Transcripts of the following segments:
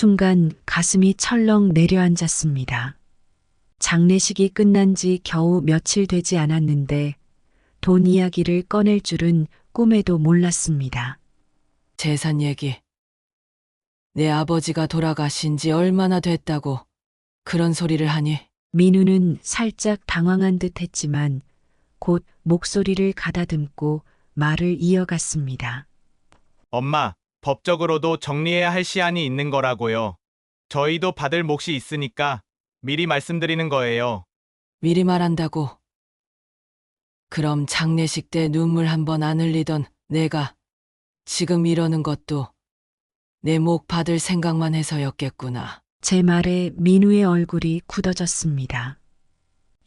순간 가슴이 철렁 내려앉았습니다. 장례식이 끝난 지 겨우 며칠 되지 않았는데 돈 이야기를 꺼낼 줄은 꿈에도 몰랐습니다. 재산 얘기. 내 아버지가 돌아가신 지 얼마나 됐다고 그런 소리를 하니? 민우는 살짝 당황한 듯 했지만 곧 목소리를 가다듬고 말을 이어갔습니다. 엄마, 법적으로도 정리해야 할 시한이 있는 거라고요. 저희도 받을 몫이 있으니까 미리 말씀드리는 거예요. 미리 말한다고. 그럼 장례식 때 눈물 한 번 안 흘리던 내가 지금 이러는 것도 내 목 받을 생각만 해서였겠구나. 제 말에 민우의 얼굴이 굳어졌습니다.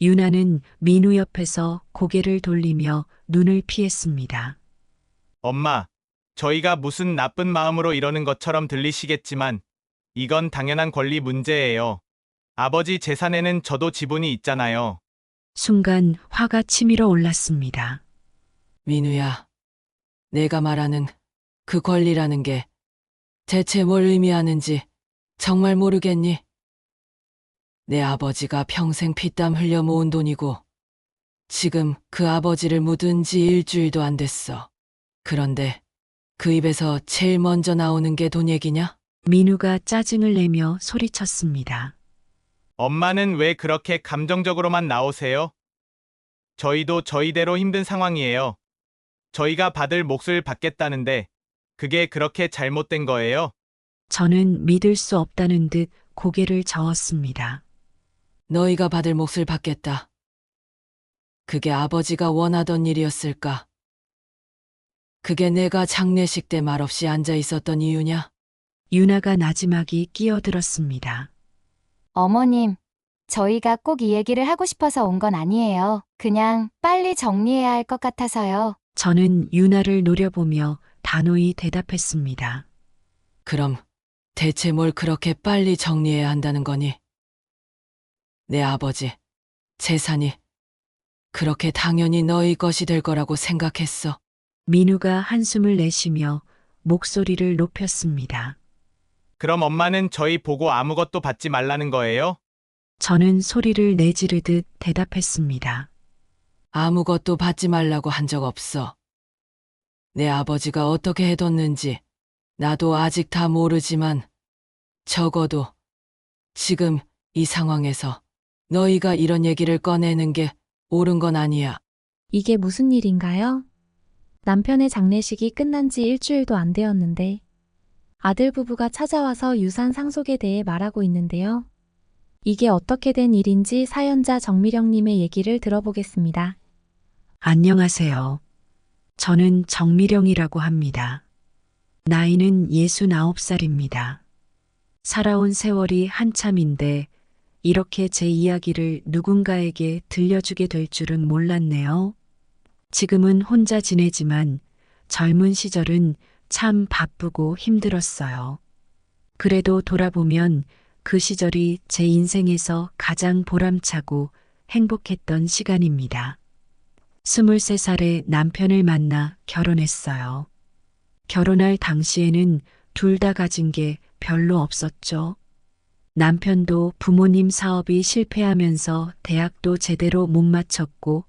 유나는 민우 옆에서 고개를 돌리며 눈을 피했습니다. 엄마, 저희가 무슨 나쁜 마음으로 이러는 것처럼 들리시겠지만 이건 당연한 권리 문제예요. 아버지 재산에는 저도 지분이 있잖아요. 순간 화가 치밀어 올랐습니다. 민우야, 내가 말하는 그 권리라는 게 대체 뭘 의미하는지 정말 모르겠니? 내 아버지가 평생 피땀 흘려 모은 돈이고 지금 그 아버지를 묻은 지 일주일도 안 됐어. 그런데 그 입에서 제일 먼저 나오는 게 돈 얘기냐? 민우가 짜증을 내며 소리쳤습니다. 엄마는 왜 그렇게 감정적으로만 나오세요? 저희도 저희대로 힘든 상황이에요. 저희가 받을 몫을 받겠다는데 그게 그렇게 잘못된 거예요? 저는 믿을 수 없다는 듯 고개를 저었습니다. 너희가 받을 몫을 받겠다. 그게 아버지가 원하던 일이었을까? 그게 내가 장례식 때 말없이 앉아 있었던 이유냐? 유나가 나지막이 끼어들었습니다. 어머님, 저희가 꼭 이 얘기를 하고 싶어서 온 건 아니에요. 그냥 빨리 정리해야 할 것 같아서요. 저는 유나를 노려보며 단호히 대답했습니다. 그럼 대체 뭘 그렇게 빨리 정리해야 한다는 거니? 내 아버지, 재산이 그렇게 당연히 너희 것이 될 거라고 생각했어. 민우가 한숨을 내쉬며 목소리를 높였습니다. 그럼 엄마는 저희 보고 아무것도 받지 말라는 거예요? 저는 소리를 내지르듯 대답했습니다. 아무것도 받지 말라고 한 적 없어. 내 아버지가 어떻게 해뒀는지 나도 아직 다 모르지만 적어도 지금 이 상황에서 너희가 이런 얘기를 꺼내는 게 옳은 건 아니야. 이게 무슨 일인가요? 남편의 장례식이 끝난 지 일주일도 안 되었는데 아들 부부가 찾아와서 유산 상속에 대해 말하고 있는데요. 이게 어떻게 된 일인지 사연자 정미령님의 얘기를 들어보겠습니다. 안녕하세요. 저는 정미령이라고 합니다. 나이는 69살입니다. 살아온 세월이 한참인데 이렇게 제 이야기를 누군가에게 들려주게 될 줄은 몰랐네요. 지금은 혼자 지내지만 젊은 시절은 참 바쁘고 힘들었어요. 그래도 돌아보면 그 시절이 제 인생에서 가장 보람차고 행복했던 시간입니다. 23살에 남편을 만나 결혼했어요. 결혼할 당시에는 둘 다 가진 게 별로 없었죠. 남편도 부모님 사업이 실패하면서 대학도 제대로 못 마쳤고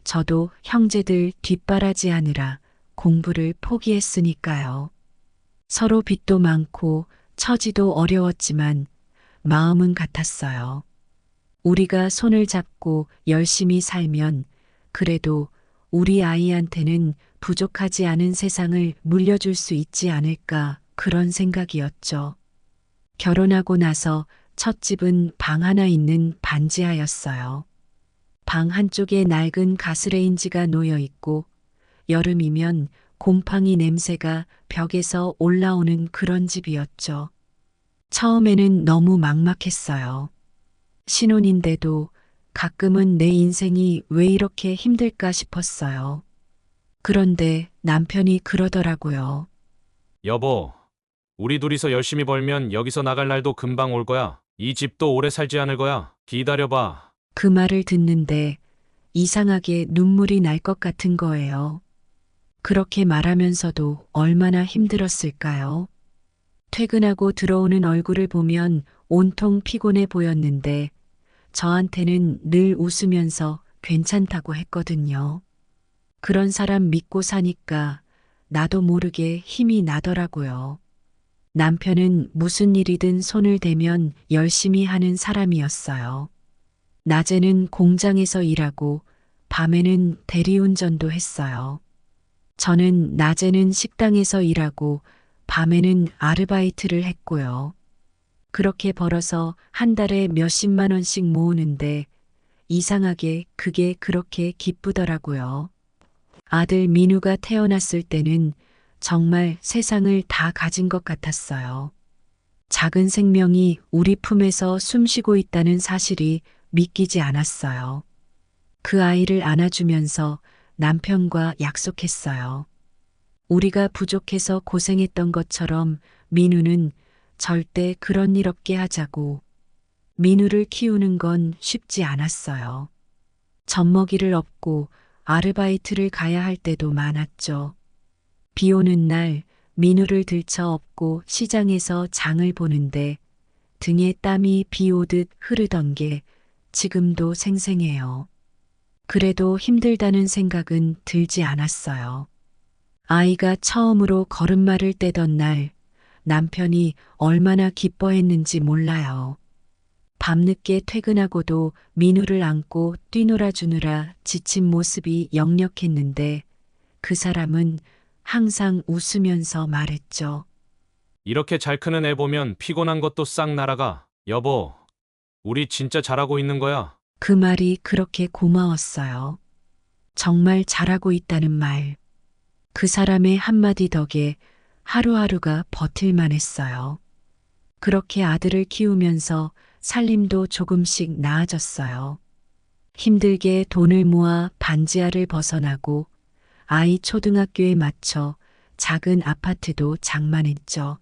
저도 형제들 뒷바라지하느라 공부를 포기했으니까요. 서로 빚도 많고 처지도 어려웠지만 마음은 같았어요. 우리가 손을 잡고 열심히 살면 그래도 우리 아이한테는 부족하지 않은 세상을 물려줄 수 있지 않을까 그런 생각이었죠. 결혼하고 나서 첫 집은 방 하나 있는 반지하였어요. 방 한쪽에 낡은 가스레인지가 놓여 있고 여름이면 곰팡이 냄새가 벽에서 올라오는 그런 집이었죠. 처음에는 너무 막막했어요. 신혼인데도 가끔은 내 인생이 왜 이렇게 힘들까 싶었어요. 그런데 남편이 그러더라고요. 여보, 우리 둘이서 열심히 벌면 여기서 나갈 날도 금방 올 거야. 이 집도 오래 살지 않을 거야. 기다려봐. 그 말을 듣는데 이상하게 눈물이 날 것 같은 거예요. 그렇게 말하면서도 얼마나 힘들었을까요? 퇴근하고 들어오는 얼굴을 보면 온통 피곤해 보였는데 저한테는 늘 웃으면서 괜찮다고 했거든요. 그런 사람 믿고 사니까 나도 모르게 힘이 나더라고요. 남편은 무슨 일이든 손을 대면 열심히 하는 사람이었어요. 낮에는 공장에서 일하고 밤에는 대리운전도 했어요. 저는 낮에는 식당에서 일하고 밤에는 아르바이트를 했고요. 그렇게 벌어서 한 달에 몇십만 원씩 모으는데 이상하게 그게 그렇게 기쁘더라고요. 아들 민우가 태어났을 때는 정말 세상을 다 가진 것 같았어요. 작은 생명이 우리 품에서 숨쉬고 있다는 사실이 믿기지 않았어요. 그 아이를 안아주면서 남편과 약속했어요. 우리가 부족해서 고생했던 것처럼 민우는 절대 그런 일 없게 하자고. 민우를 키우는 건 쉽지 않았어요. 젖먹이를 업고 아르바이트를 가야 할 때도 많았죠. 비 오는 날 민우를 들쳐 업고 시장에서 장을 보는데 등에 땀이 비 오듯 흐르던 게 지금도 생생해요. 그래도 힘들다는 생각은 들지 않았어요. 아이가 처음으로 걸음마를 떼던 날 남편이 얼마나 기뻐했는지 몰라요. 밤늦게 퇴근하고도 민우를 안고 뛰놀아 주느라 지친 모습이 역력했는데 그 사람은 항상 웃으면서 말했죠. 이렇게 잘 크는 애 보면 피곤한 것도 싹 날아가. 여보, 우리 진짜 잘하고 있는 거야. 그 말이 그렇게 고마웠어요. 정말 잘하고 있다는 말. 그 사람의 한마디 덕에 하루하루가 버틸만 했어요. 그렇게 아들을 키우면서 살림도 조금씩 나아졌어요. 힘들게 돈을 모아 반지하를 벗어나고 아이 초등학교에 맞춰 작은 아파트도 장만했죠.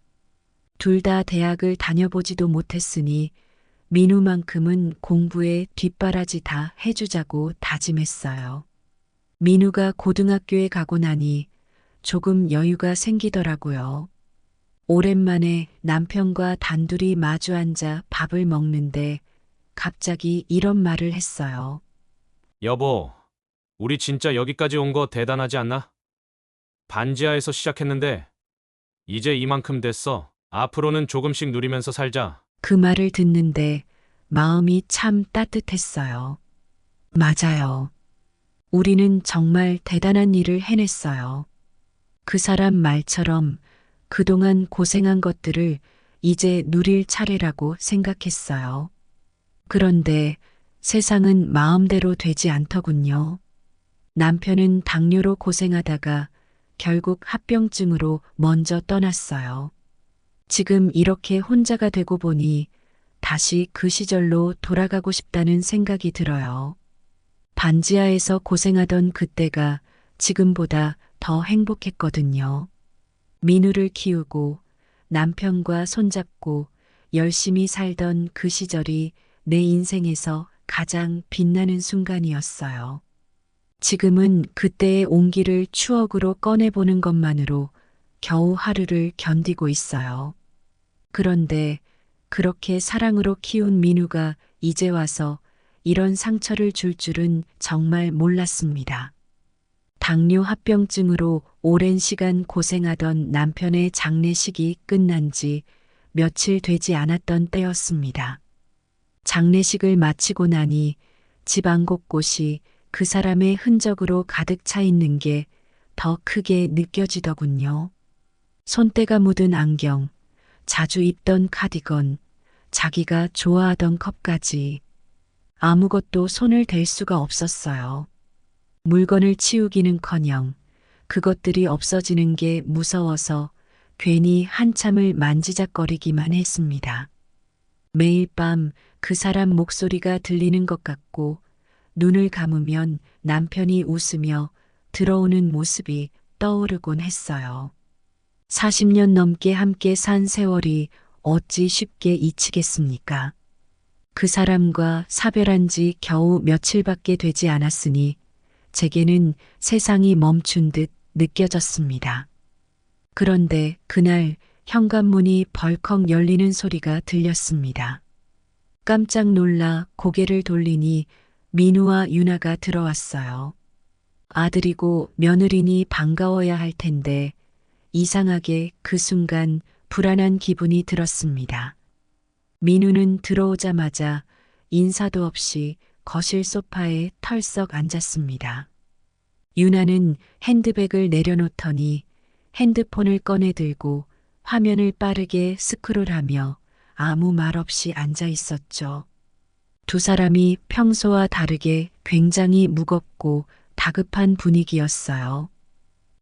둘 다 대학을 다녀보지도 못했으니 민우만큼은 공부에 뒷바라지 다 해주자고 다짐했어요. 민우가 고등학교에 가고 나니 조금 여유가 생기더라고요. 오랜만에 남편과 단둘이 마주 앉아 밥을 먹는데 갑자기 이런 말을 했어요. 여보, 우리 진짜 여기까지 온 거 대단하지 않나? 반지하에서 시작했는데 이제 이만큼 됐어. 앞으로는 조금씩 누리면서 살자. 그 말을 듣는데 마음이 참 따뜻했어요. 맞아요. 우리는 정말 대단한 일을 해냈어요. 그 사람 말처럼 그동안 고생한 것들을 이제 누릴 차례라고 생각했어요. 그런데 세상은 마음대로 되지 않더군요. 남편은 당뇨로 고생하다가 결국 합병증으로 먼저 떠났어요. 지금 이렇게 혼자가 되고 보니 다시 그 시절로 돌아가고 싶다는 생각이 들어요. 반지하에서 고생하던 그때가 지금보다 더 행복했거든요. 민우를 키우고 남편과 손잡고 열심히 살던 그 시절이 내 인생에서 가장 빛나는 순간이었어요. 지금은 그때의 온기를 추억으로 꺼내보는 것만으로 겨우 하루를 견디고 있어요. 그런데 그렇게 사랑으로 키운 민우가 이제 와서 이런 상처를 줄 줄은 정말 몰랐습니다. 당뇨 합병증으로 오랜 시간 고생하던 남편의 장례식이 끝난 지 며칠 되지 않았던 때였습니다. 장례식을 마치고 나니 집안 곳곳이 그 사람의 흔적으로 가득 차 있는 게 더 크게 느껴지더군요. 손때가 묻은 안경, 자주 입던 카디건, 자기가 좋아하던 컵까지 아무것도 손을 댈 수가 없었어요. 물건을 치우기는커녕 그것들이 없어지는 게 무서워서 괜히 한참을 만지작거리기만 했습니다. 매일 밤 그 사람 목소리가 들리는 것 같고 눈을 감으면 남편이 웃으며 들어오는 모습이 떠오르곤 했어요. 40년 넘게 함께 산 세월이 어찌 쉽게 잊히겠습니까? 그 사람과 사별한 지 겨우 며칠밖에 되지 않았으니 제게는 세상이 멈춘 듯 느껴졌습니다. 그런데 그날 현관문이 벌컥 열리는 소리가 들렸습니다. 깜짝 놀라 고개를 돌리니 민우와 유나가 들어왔어요. 아들이고 며느리니 반가워야 할 텐데 이상하게 그 순간 불안한 기분이 들었습니다. 민우는 들어오자마자 인사도 없이 거실 소파에 털썩 앉았습니다. 유나는 핸드백을 내려놓더니 핸드폰을 꺼내 들고 화면을 빠르게 스크롤하며 아무 말 없이 앉아 있었죠. 두 사람이 평소와 다르게 굉장히 무겁고 다급한 분위기였어요.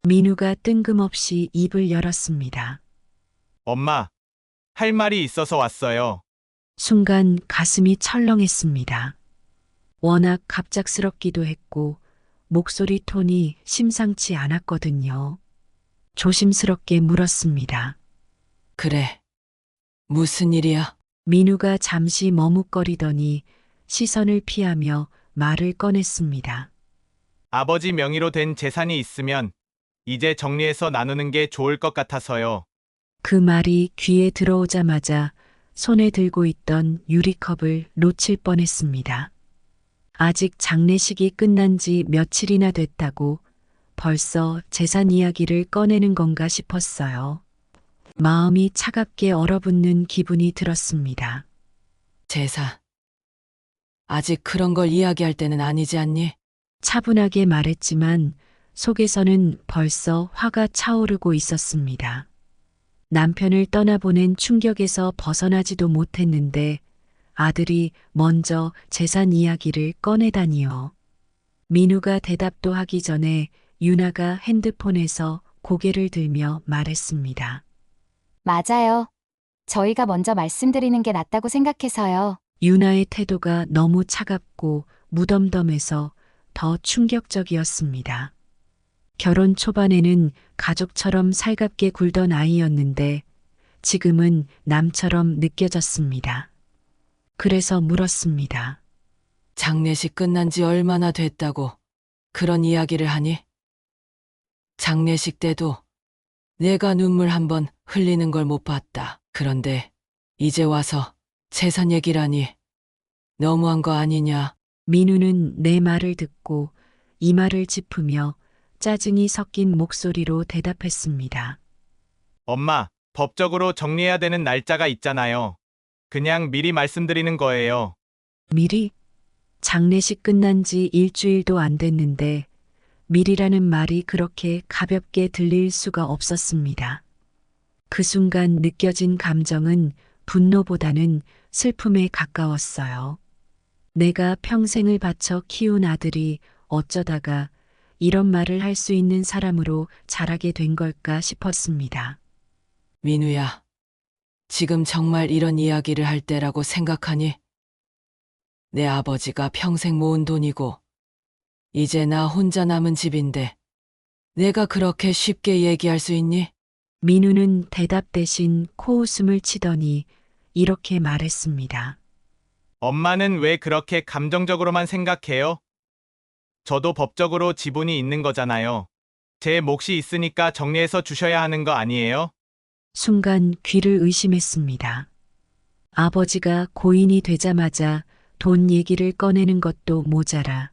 민우가 뜬금없이 입을 열었습니다. 엄마, 할 말이 있어서 왔어요. 순간 가슴이 철렁했습니다. 워낙 갑작스럽기도 했고 목소리 톤이 심상치 않았거든요. 조심스럽게 물었습니다. 그래. 무슨 일이야? 민우가 잠시 머뭇거리더니 시선을 피하며 말을 꺼냈습니다. 아버지 명의로 된 재산이 있으면 이제 정리해서 나누는 게 좋을 것 같아서요. 그 말이 귀에 들어오자마자 손에 들고 있던 유리컵을 놓칠 뻔했습니다. 아직 장례식이 끝난 지 며칠이나 됐다고 벌써 재산 이야기를 꺼내는 건가 싶었어요. 마음이 차갑게 얼어붙는 기분이 들었습니다. 재산. 아직 그런 걸 이야기할 때는 아니지 않니? 차분하게 말했지만 속에서는 벌써 화가 차오르고 있었습니다. 남편을 떠나보낸 충격에서 벗어나지도 못했는데 아들이 먼저 재산 이야기를 꺼내다니요. 민우가 대답도 하기 전에 유나가 핸드폰에서 고개를 들며 말했습니다. 맞아요. 저희가 먼저 말씀드리는 게 낫다고 생각해서요. 유나의 태도가 너무 차갑고 무덤덤해서 더 충격적이었습니다. 결혼 초반에는 가족처럼 살갑게 굴던 아이였는데 지금은 남처럼 느껴졌습니다. 그래서 물었습니다. 장례식 끝난 지 얼마나 됐다고 그런 이야기를 하니? 장례식 때도 내가 눈물 한 번 흘리는 걸 못 봤다. 그런데 이제 와서 재산 얘기라니 너무한 거 아니냐? 민우는 내 말을 듣고 이마를 짚으며 짜증이 섞인 목소리로 대답했습니다. 엄마, 법적으로 정리해야 되는 날짜가 있잖아요. 그냥 미리 말씀드리는 거예요. 미리? 장례식 끝난 지 일주일도 안 됐는데 미리라는 말이 그렇게 가볍게 들릴 수가 없었습니다. 그 순간 느껴진 감정은 분노보다는 슬픔에 가까웠어요. 내가 평생을 바쳐 키운 아들이 어쩌다가 이런 말을 할 수 있는 사람으로 자라게 된 걸까 싶었습니다. 민우야, 지금 정말 이런 이야기를 할 때라고 생각하니? 내 아버지가 평생 모은 돈이고 이제 나 혼자 남은 집인데 내가 그렇게 쉽게 얘기할 수 있니? 민우는 대답 대신 코웃음을 치더니 이렇게 말했습니다. 엄마는 왜 그렇게 감정적으로만 생각해요? 저도 법적으로 지분이 있는 거잖아요. 제 몫이 있으니까 정리해서 주셔야 하는 거 아니에요? 순간 귀를 의심했습니다. 아버지가 고인이 되자마자 돈 얘기를 꺼내는 것도 모자라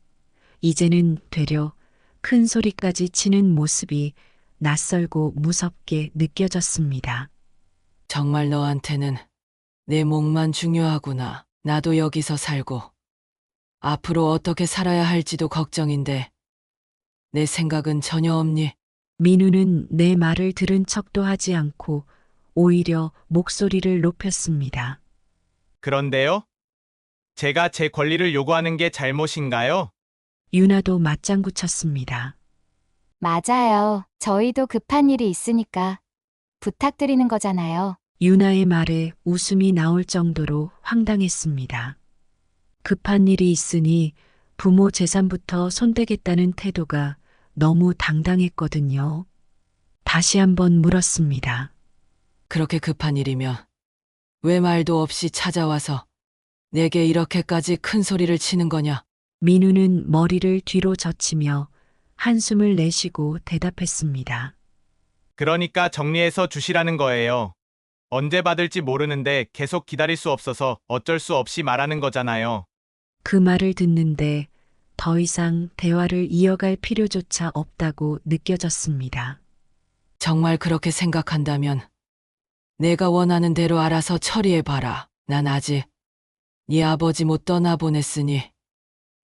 이제는 되려 큰 소리까지 치는 모습이 낯설고 무섭게 느껴졌습니다. 정말 너한테는 내 몫만 중요하구나. 나도 여기서 살고 앞으로 어떻게 살아야 할지도 걱정인데 내 생각은 전혀 없니? 민우는 내 말을 들은 척도 하지 않고 오히려 목소리를 높였습니다. 그런데요? 제가 제 권리를 요구하는 게 잘못인가요? 유나도 맞장구 쳤습니다. 맞아요. 저희도 급한 일이 있으니까 부탁드리는 거잖아요. 유나의 말에 웃음이 나올 정도로 황당했습니다. 급한 일이 있으니 부모 재산부터 손대겠다는 태도가 너무 당당했거든요. 다시 한번 물었습니다. 그렇게 급한 일이면 왜 말도 없이 찾아와서 내게 이렇게까지 큰 소리를 치는 거냐? 민우는 머리를 뒤로 젖히며 한숨을 내쉬고 대답했습니다. 그러니까 정리해서 주시라는 거예요. 언제 받을지 모르는데 계속 기다릴 수 없어서 어쩔 수 없이 말하는 거잖아요. 그 말을 듣는데 더 이상 대화를 이어갈 필요조차 없다고 느껴졌습니다. 정말 그렇게 생각한다면 내가 원하는 대로 알아서 처리해봐라. 난 아직 네 아버지 못 떠나보냈으니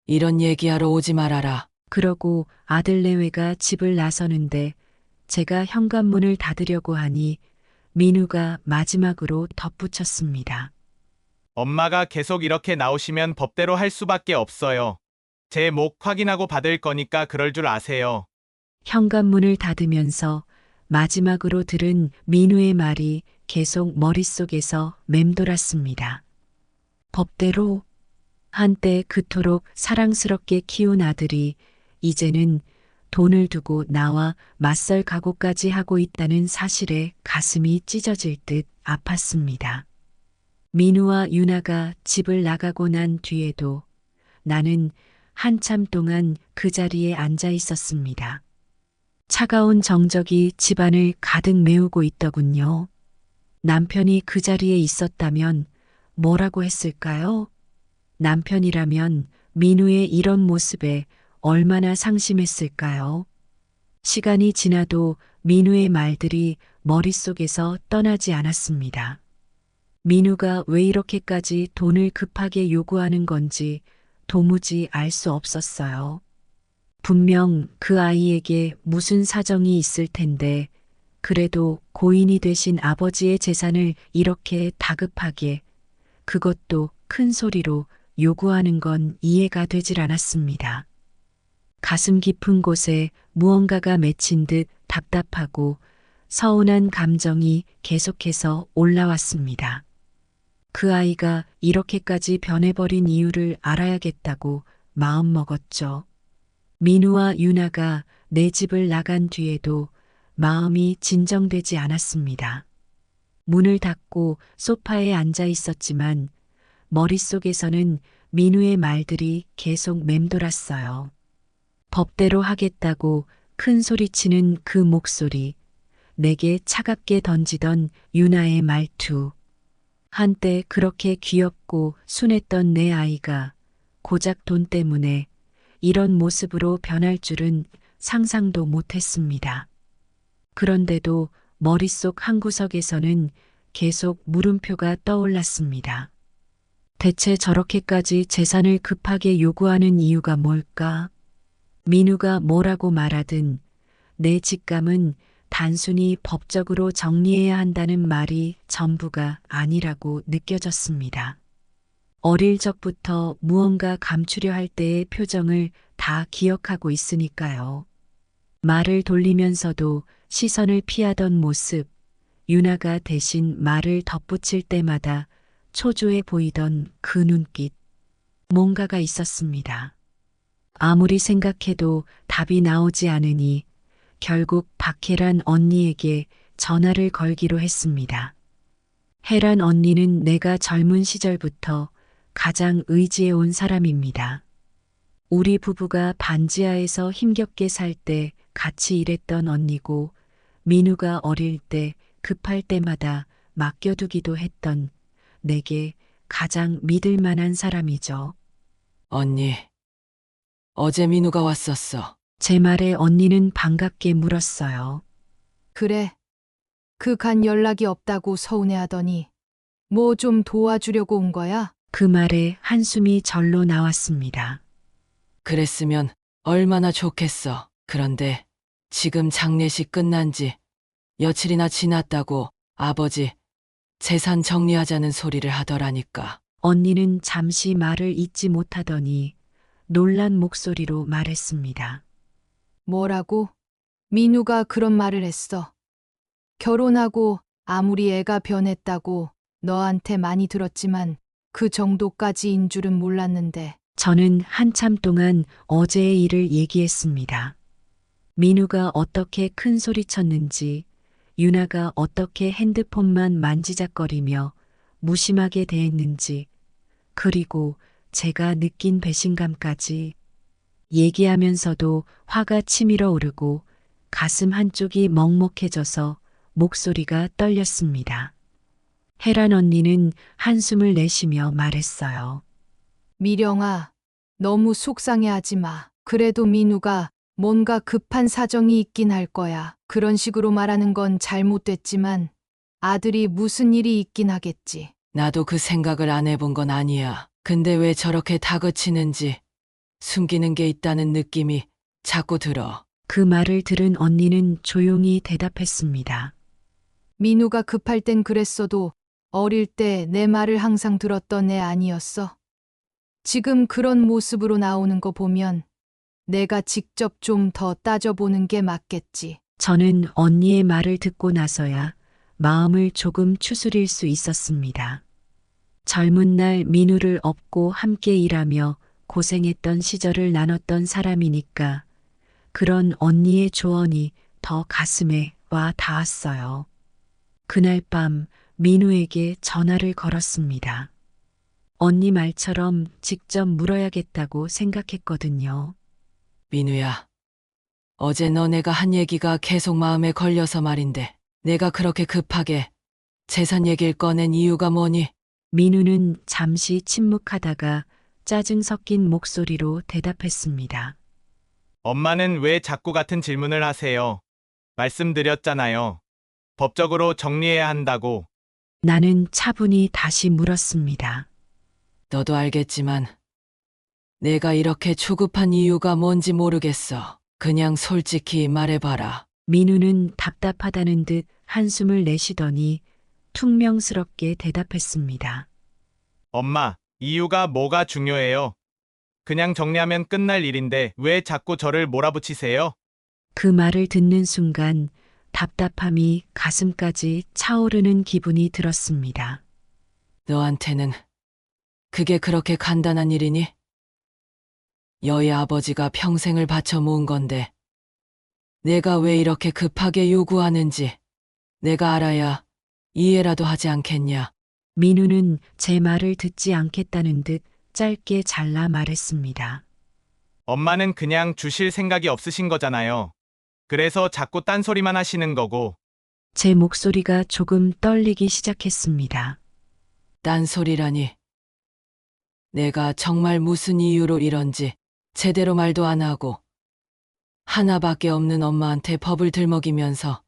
이런 얘기하러 오지 말아라. 그러고 아들 내외가 집을 나서는데 제가 현관문을 닫으려고 하니 민우가 마지막으로 덧붙였습니다. 엄마가 계속 이렇게 나오시면 법대로 할 수밖에 없어요. 제 목 확인하고 받을 거니까 그럴 줄 아세요. 현관문을 닫으면서 마지막으로 들은 민우의 말이 계속 머릿속에서 맴돌았습니다. 법대로 한때 그토록 사랑스럽게 키운 아들이 이제는 돈을 두고 나와 맞설 각오까지 하고 있다는 사실에 가슴이 찢어질 듯 아팠습니다. 민우와 유나가 집을 나가고 난 뒤에도 나는 한참 동안 그 자리에 앉아 있었습니다. 차가운 정적이 집안을 가득 메우고 있더군요. 남편이 그 자리에 있었다면 뭐라고 했을까요? 남편이라면 민우의 이런 모습에 얼마나 상심했을까요? 시간이 지나도 민우의 말들이 머릿속에서 떠나지 않았습니다. 민우가 왜 이렇게까지 돈을 급하게 요구하는 건지 도무지 알 수 없었어요. 분명 그 아이에게 무슨 사정이 있을 텐데 그래도 고인이 되신 아버지의 재산을 이렇게 다급하게 그것도 큰 소리로 요구하는 건 이해가 되질 않았습니다. 가슴 깊은 곳에 무언가가 맺힌 듯 답답하고 서운한 감정이 계속해서 올라왔습니다. 그 아이가 이렇게까지 변해버린 이유를 알아야겠다고 마음먹었죠. 민우와 유나가 내 집을 나간 뒤에도 마음이 진정되지 않았습니다. 문을 닫고 소파에 앉아 있었지만 머릿속에서는 민우의 말들이 계속 맴돌았어요. 법대로 하겠다고 큰 소리치는 그 목소리, 내게 차갑게 던지던 유나의 말투, 한때 그렇게 귀엽고 순했던 내 아이가 고작 돈 때문에 이런 모습으로 변할 줄은 상상도 못했습니다. 그런데도 머릿속 한구석에서는 계속 물음표가 떠올랐습니다. 대체 저렇게까지 재산을 급하게 요구하는 이유가 뭘까? 민우가 뭐라고 말하든 내 직감은 단순히 법적으로 정리해야 한다는 말이 전부가 아니라고 느껴졌습니다. 어릴 적부터 무언가 감추려 할 때의 표정을 다 기억하고 있으니까요. 말을 돌리면서도 시선을 피하던 모습, 유나가 대신 말을 덧붙일 때마다 초조해 보이던 그 눈빛, 뭔가가 있었습니다. 아무리 생각해도 답이 나오지 않으니 결국 박혜란 언니에게 전화를 걸기로 했습니다. 혜란 언니는 내가 젊은 시절부터 가장 의지해온 사람입니다. 우리 부부가 반지하에서 힘겹게 살 때 같이 일했던 언니고 민우가 어릴 때 급할 때마다 맡겨두기도 했던 내게 가장 믿을 만한 사람이죠. 언니, 어제 민우가 왔었어. 제 말에 언니는 반갑게 물었어요. 그래. 그간 연락이 없다고 서운해하더니 뭐 좀 도와주려고 온 거야? 그 말에 한숨이 절로 나왔습니다. 그랬으면 얼마나 좋겠어. 그런데 지금 장례식 끝난 지 며칠이나 지났다고 아버지 재산 정리하자는 소리를 하더라니까. 언니는 잠시 말을 잇지 못하더니 놀란 목소리로 말했습니다. 뭐라고? 민우가 그런 말을 했어. 결혼하고 아무리 애가 변했다고 너한테 많이 들었지만 그 정도까지인 줄은 몰랐는데. 저는 한참 동안 어제의 일을 얘기했습니다. 민우가 어떻게 큰 소리 쳤는지, 유나가 어떻게 핸드폰만 만지작거리며 무심하게 대했는지, 그리고 제가 느낀 배신감까지 얘기하면서도 화가 치밀어 오르고 가슴 한쪽이 먹먹해져서 목소리가 떨렸습니다. 혜란 언니는 한숨을 내쉬며 말했어요. 미령아, 너무 속상해하지 마. 그래도 민우가 뭔가 급한 사정이 있긴 할 거야. 그런 식으로 말하는 건 잘못됐지만 아들이 무슨 일이 있긴 하겠지. 나도 그 생각을 안 해본 건 아니야. 근데 왜 저렇게 다그치는지 숨기는 게 있다는 느낌이 자꾸 들어. 그 말을 들은 언니는 조용히 대답했습니다. 민우가 급할 땐 그랬어도 어릴 때 내 말을 항상 들었던 애 아니었어. 지금 그런 모습으로 나오는 거 보면 내가 직접 좀 더 따져보는 게 맞겠지. 저는 언니의 말을 듣고 나서야 마음을 조금 추스릴 수 있었습니다. 젊은 날 민우를 업고 함께 일하며 고생했던 시절을 나눴던 사람이니까 그런 언니의 조언이 더 가슴에 와 닿았어요. 그날 밤 민우에게 전화를 걸었습니다. 언니 말처럼 직접 물어야겠다고 생각했거든요. 민우야, 어제 너네가 한 얘기가 계속 마음에 걸려서 말인데 내가 그렇게 급하게 재산 얘기를 꺼낸 이유가 뭐니? 민우는 잠시 침묵하다가 짜증 섞인 목소리로 대답했습니다. 엄마는 왜 자꾸 같은 질문을 하세요? 말씀드렸잖아요. 법적으로 정리해야 한다고. 나는 차분히 다시 물었습니다. 너도 알겠지만 내가 이렇게 초급한 이유가 뭔지 모르겠어. 그냥 솔직히 말해봐라. 민우는 답답하다는 듯 한숨을 내쉬더니 퉁명스럽게 대답했습니다. 엄마, 이유가 뭐가 중요해요? 그냥 정리하면 끝날 일인데 왜 자꾸 저를 몰아붙이세요? 그 말을 듣는 순간 답답함이 가슴까지 차오르는 기분이 들었습니다. 너한테는 그게 그렇게 간단한 일이니? 여의 아버지가 평생을 바쳐 모은 건데 내가 왜 이렇게 급하게 요구하는지 내가 알아야 이해라도 하지 않겠냐? 민우는 제 말을 듣지 않겠다는 듯 짧게 잘라 말했습니다. 엄마는 그냥 주실 생각이 없으신 거잖아요. 그래서 자꾸 딴소리만 하시는 거고. 제 목소리가 조금 떨리기 시작했습니다. 딴소리라니. 내가 정말 무슨 이유로 이런지 제대로 말도 안 하고 하나밖에 없는 엄마한테 법을 들먹이면서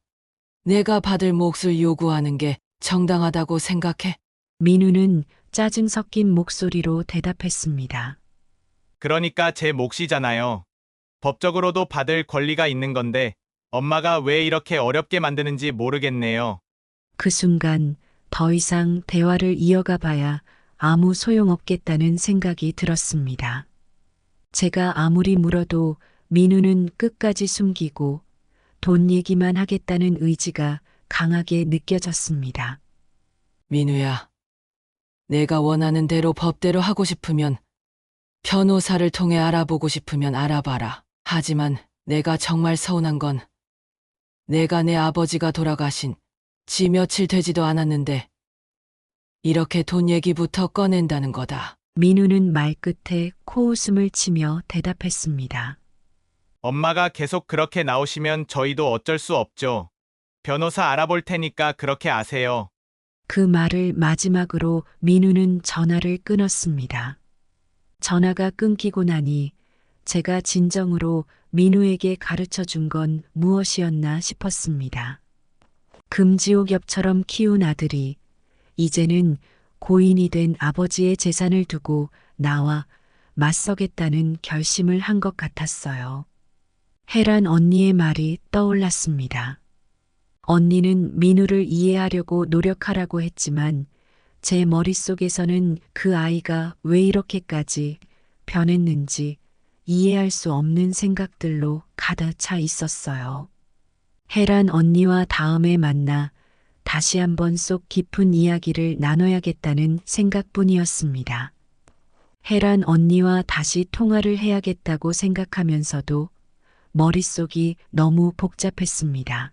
내가 받을 몫을 요구하는 게 정당하다고 생각해? 민우는 짜증 섞인 목소리로 대답했습니다. 그러니까 제 몫이잖아요. 법적으로도 받을 권리가 있는 건데 엄마가 왜 이렇게 어렵게 만드는지 모르겠네요. 그 순간 더 이상 대화를 이어가 봐야 아무 소용없겠다는 생각이 들었습니다. 제가 아무리 물어도 민우는 끝까지 숨기고 돈 얘기만 하겠다는 의지가 강하게 느껴졌습니다. 민우야, 내가 원하는 대로 법대로 하고 싶으면 변호사를 통해 알아보고 싶으면 알아봐라. 하지만 내가 정말 서운한 건 내가 내 아버지가 돌아가신 지 며칠 되지도 않았는데 이렇게 돈 얘기부터 꺼낸다는 거다. 민우는 말끝에 코웃음을 치며 대답했습니다. 엄마가 계속 그렇게 나오시면 저희도 어쩔 수 없죠. 변호사 알아볼 테니까 그렇게 아세요. 그 말을 마지막으로 민우는 전화를 끊었습니다. 전화가 끊기고 나니 제가 진정으로 민우에게 가르쳐 준 건 무엇이었나 싶었습니다. 금지옥엽처럼 키운 아들이 이제는 고인이 된 아버지의 재산을 두고 나와 맞서겠다는 결심을 한 것 같았어요. 혜란 언니의 말이 떠올랐습니다. 언니는 민우를 이해하려고 노력하라고 했지만 제 머릿속에서는 그 아이가 왜 이렇게까지 변했는지 이해할 수 없는 생각들로 가득 차 있었어요. 혜란 언니와 다음에 만나 다시 한번 속 깊은 이야기를 나눠야겠다는 생각뿐이었습니다. 혜란 언니와 다시 통화를 해야겠다고 생각하면서도 머릿속이 너무 복잡했습니다.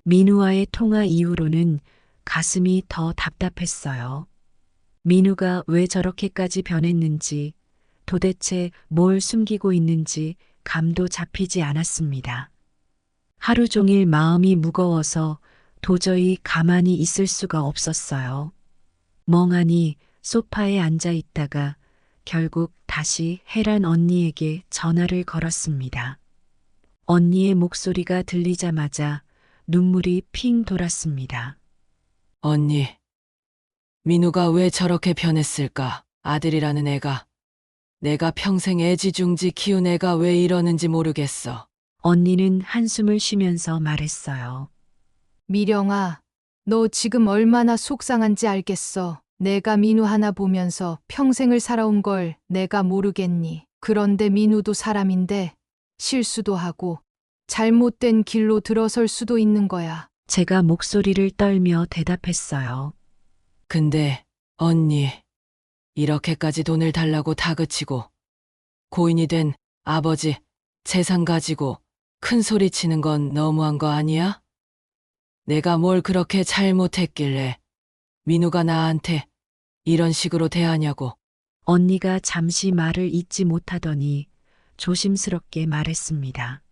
민우와의 통화 이후로는 가슴이 더 답답했어요. 민우가 왜 저렇게까지 변했는지, 도대체 뭘 숨기고 있는지 감도 잡히지 않았습니다. 하루 종일 마음이 무거워서 도저히 가만히 있을 수가 없었어요. 멍하니 소파에 앉아 있다가 결국 다시 혜란 언니에게 전화를 걸었습니다. 언니의 목소리가 들리자마자 눈물이 핑 돌았습니다. 언니, 민우가 왜 저렇게 변했을까? 아들이라는 애가, 내가 평생 애지중지 키운 애가 왜 이러는지 모르겠어. 언니는 한숨을 쉬면서 말했어요. 미령아, 너 지금 얼마나 속상한지 알겠어. 내가 민우 하나 보면서 평생을 살아온 걸 내가 모르겠니? 그런데 민우도 사람인데 실수도 하고 잘못된 길로 들어설 수도 있는 거야. 제가 목소리를 떨며 대답했어요. 근데, 언니, 이렇게까지 돈을 달라고 다그치고, 고인이 된 아버지 재산 가지고 큰 소리 치는 건 너무한 거 아니야? 내가 뭘 그렇게 잘못했길래 민우가 나한테 이런 식으로 대하냐고. 언니가 잠시 말을 잇지 못하더니 조심스럽게 말했습니다.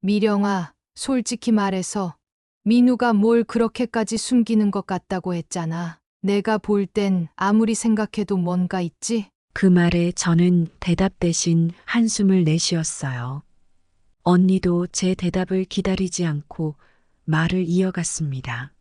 미령아, 솔직히 말해서 민우가 뭘 그렇게까지 숨기는 것 같다고 했잖아. 내가 볼 땐 아무리 생각해도 뭔가 있지? 그 말에 저는 대답 대신 한숨을 내쉬었어요. 언니도 제 대답을 기다리지 않고 말을 이어갔습니다.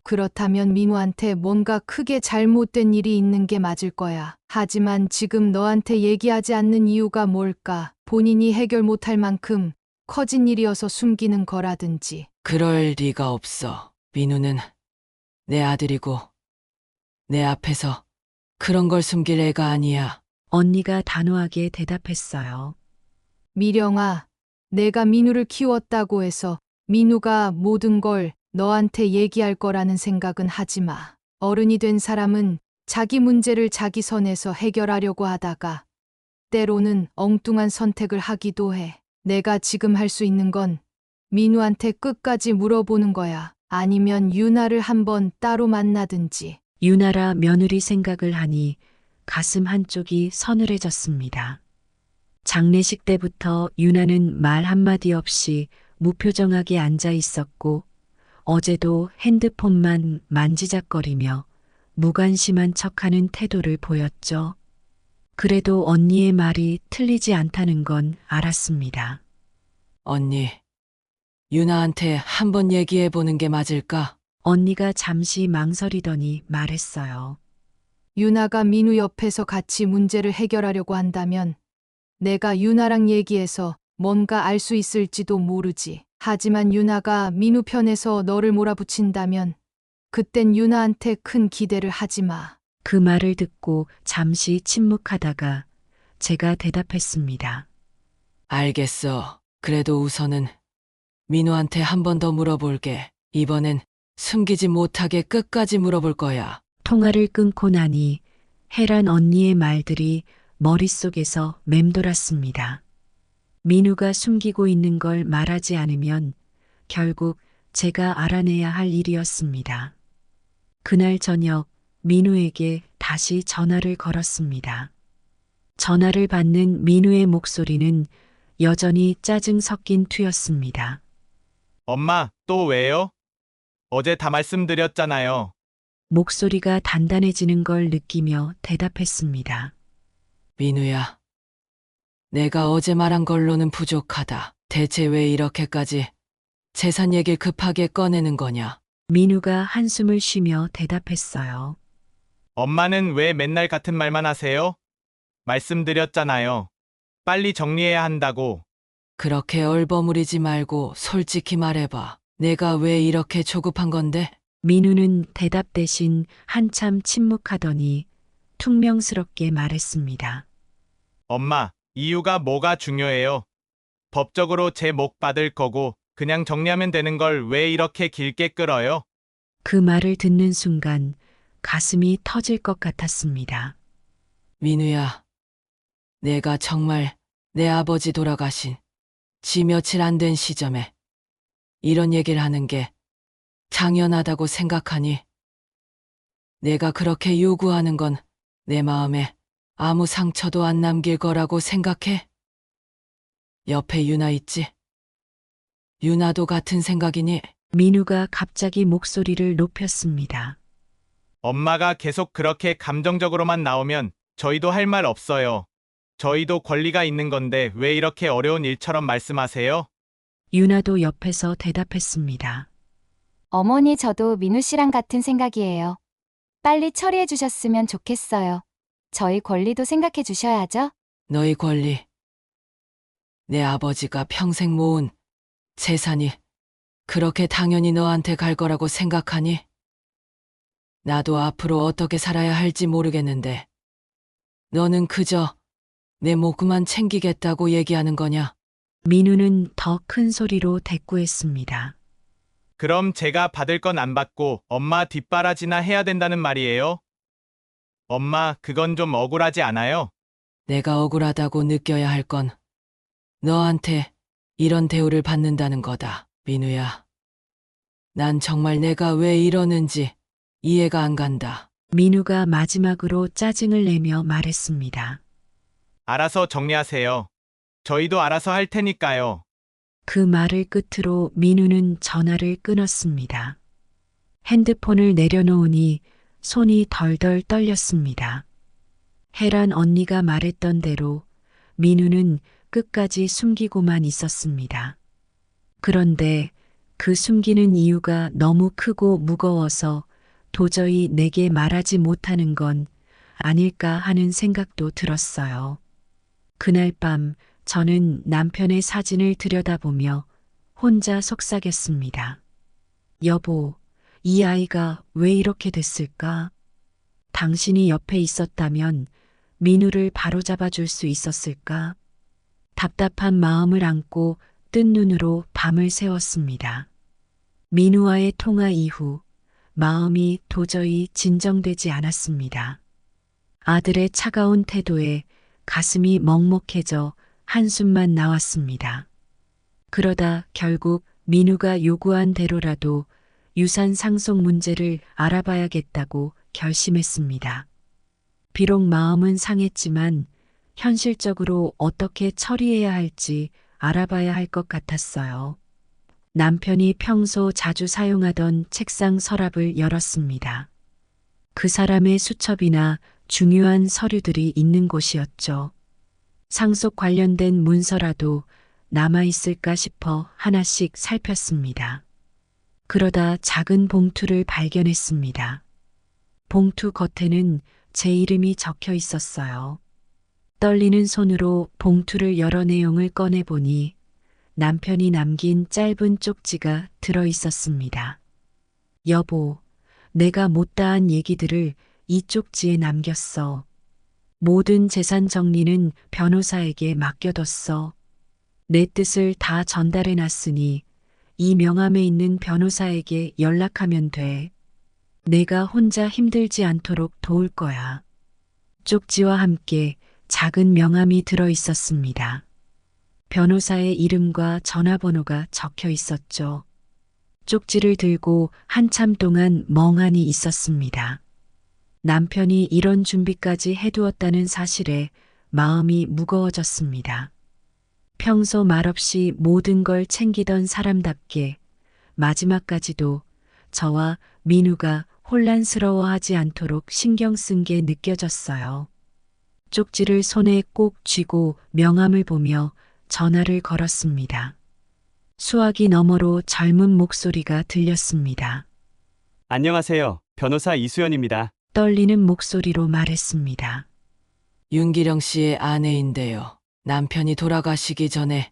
그렇다면 민우한테 뭔가 크게 잘못된 일이 있는 게 맞을 거야. 하지만 지금 너한테 얘기하지 않는 이유가 뭘까? 본인이 해결 못할 만큼 커진 일이어서 숨기는 거라든지. 그럴 리가 없어. 민우는 내 아들이고, 내 앞에서 그런 걸 숨길 애가 아니야. 언니가 단호하게 대답했어요. 미령아, 내가 민우를 키웠다고 해서 민우가 모든 걸 너한테 얘기할 거라는 생각은 하지 마. 어른이 된 사람은 자기 문제를 자기 선에서 해결하려고 하다가 때로는 엉뚱한 선택을 하기도 해. 내가 지금 할 수 있는 건 민우한테 끝까지 물어보는 거야. 아니면 유나를 한번 따로 만나든지. 유나라 며느리 생각을 하니 가슴 한쪽이 서늘해졌습니다. 장례식 때부터 유나는 말 한마디 없이 무표정하게 앉아 있었고 어제도 핸드폰만 만지작거리며 무관심한 척하는 태도를 보였죠. 그래도 언니의 말이 틀리지 않다는 건 알았습니다. 언니, 유나한테 한번 얘기해 보는 게 맞을까? 언니가 잠시 망설이더니 말했어요. 유나가 민우 옆에서 같이 문제를 해결하려고 한다면 내가 유나랑 얘기해서 뭔가 알 수 있을지도 모르지. 하지만 유나가 민우 편에서 너를 몰아붙인다면 그땐 유나한테 큰 기대를 하지 마. 그 말을 듣고 잠시 침묵하다가 제가 대답했습니다. 알겠어. 그래도 우선은 민우한테 한 번 더 물어볼게. 이번엔 숨기지 못하게 끝까지 물어볼 거야. 통화를 끊고 나니 혜란 언니의 말들이 머릿속에서 맴돌았습니다. 민우가 숨기고 있는 걸 말하지 않으면 결국 제가 알아내야 할 일이었습니다. 그날 저녁 민우에게 다시 전화를 걸었습니다. 전화를 받는 민우의 목소리는 여전히 짜증 섞인 투였습니다. 엄마, 또 왜요? 어제 다 말씀드렸잖아요. 목소리가 단단해지는 걸 느끼며 대답했습니다. 민우야, 내가 어제 말한 걸로는 부족하다. 대체 왜 이렇게까지 재산 얘기를 급하게 꺼내는 거냐? 민우가 한숨을 쉬며 대답했어요. 엄마는 왜 맨날 같은 말만 하세요? 말씀드렸잖아요. 빨리 정리해야 한다고. 그렇게 얼버무리지 말고 솔직히 말해봐. 내가 왜 이렇게 조급한 건데? 민우는 대답 대신 한참 침묵하더니 퉁명스럽게 말했습니다. 엄마, 이유가 뭐가 중요해요? 법적으로 제 목 받을 거고 그냥 정리하면 되는 걸 왜 이렇게 길게 끌어요? 그 말을 듣는 순간 가슴이 터질 것 같았습니다. 민우야, 내가 정말 내 아버지 돌아가신 지 며칠 안 된 시점에 이런 얘기를 하는 게 당연하다고 생각하니? 내가 그렇게 요구하는 건 내 마음에 아무 상처도 안 남길 거라고 생각해? 옆에 유나 있지? 유나도 같은 생각이니? 민우가 갑자기 목소리를 높였습니다. 엄마가 계속 그렇게 감정적으로만 나오면 저희도 할 말 없어요. 저희도 권리가 있는 건데 왜 이렇게 어려운 일처럼 말씀하세요? 유나도 옆에서 대답했습니다. 어머니, 저도 민우 씨랑 같은 생각이에요. 빨리 처리해 주셨으면 좋겠어요. 저희 권리도 생각해 주셔야죠. 너희 권리. 내 아버지가 평생 모은 재산이 그렇게 당연히 너한테 갈 거라고 생각하니? 나도 앞으로 어떻게 살아야 할지 모르겠는데 너는 그저 내 목만 챙기겠다고 얘기하는 거냐? 민우는 더 큰 소리로 대꾸했습니다. 그럼 제가 받을 건 안 받고 엄마 뒷바라지나 해야 된다는 말이에요? 엄마, 그건 좀 억울하지 않아요? 내가 억울하다고 느껴야 할 건 너한테 이런 대우를 받는다는 거다, 민우야. 난 정말 내가 왜 이러는지 이해가 안 간다. 민우가 마지막으로 짜증을 내며 말했습니다. 알아서 정리하세요. 저희도 알아서 할 테니까요. 그 말을 끝으로 민우는 전화를 끊었습니다. 핸드폰을 내려놓으니 손이 덜덜 떨렸습니다. 혜란 언니가 말했던 대로 민우는 끝까지 숨기고만 있었습니다. 그런데 그 숨기는 이유가 너무 크고 무거워서 도저히 내게 말하지 못하는 건 아닐까 하는 생각도 들었어요. 그날 밤 저는 남편의 사진을 들여다보며 혼자 속삭였습니다. 여보, 이 아이가 왜 이렇게 됐을까? 당신이 옆에 있었다면 민우를 바로잡아 줄 수 있었을까? 답답한 마음을 안고 뜬 눈으로 밤을 새웠습니다. 민우와의 통화 이후 마음이 도저히 진정되지 않았습니다. 아들의 차가운 태도에 가슴이 먹먹해져 한숨만 나왔습니다. 그러다 결국 민우가 요구한 대로라도 유산 상속 문제를 알아봐야겠다고 결심했습니다. 비록 마음은 상했지만 현실적으로 어떻게 처리해야 할지 알아봐야 할 것 같았어요. 남편이 평소 자주 사용하던 책상 서랍을 열었습니다. 그 사람의 수첩이나 중요한 서류들이 있는 곳이었죠. 상속 관련된 문서라도 남아있을까 싶어 하나씩 살폈습니다. 그러다 작은 봉투를 발견했습니다. 봉투 겉에는 제 이름이 적혀 있었어요. 떨리는 손으로 봉투를 열어 내용을 꺼내보니 남편이 남긴 짧은 쪽지가 들어 있었습니다. 여보, 내가 못다한 얘기들을 이 쪽지에 남겼어. 모든 재산 정리는 변호사에게 맡겨뒀어. 내 뜻을 다 전달해 놨으니 이 명함에 있는 변호사에게 연락하면 돼. 내가 혼자 힘들지 않도록 도울 거야. 쪽지와 함께 작은 명함이 들어 있었습니다. 변호사의 이름과 전화번호가 적혀 있었죠. 쪽지를 들고 한참 동안 멍하니 있었습니다. 남편이 이런 준비까지 해두었다는 사실에 마음이 무거워졌습니다. 평소 말없이 모든 걸 챙기던 사람답게 마지막까지도 저와 민우가 혼란스러워하지 않도록 신경 쓴 게 느껴졌어요. 쪽지를 손에 꼭 쥐고 명함을 보며 전화를 걸었습니다. 수화기 너머로 젊은 목소리가 들렸습니다. 안녕하세요. 변호사 이수연입니다. 떨리는 목소리로 말했습니다. 윤기령 씨의 아내인데요. 남편이 돌아가시기 전에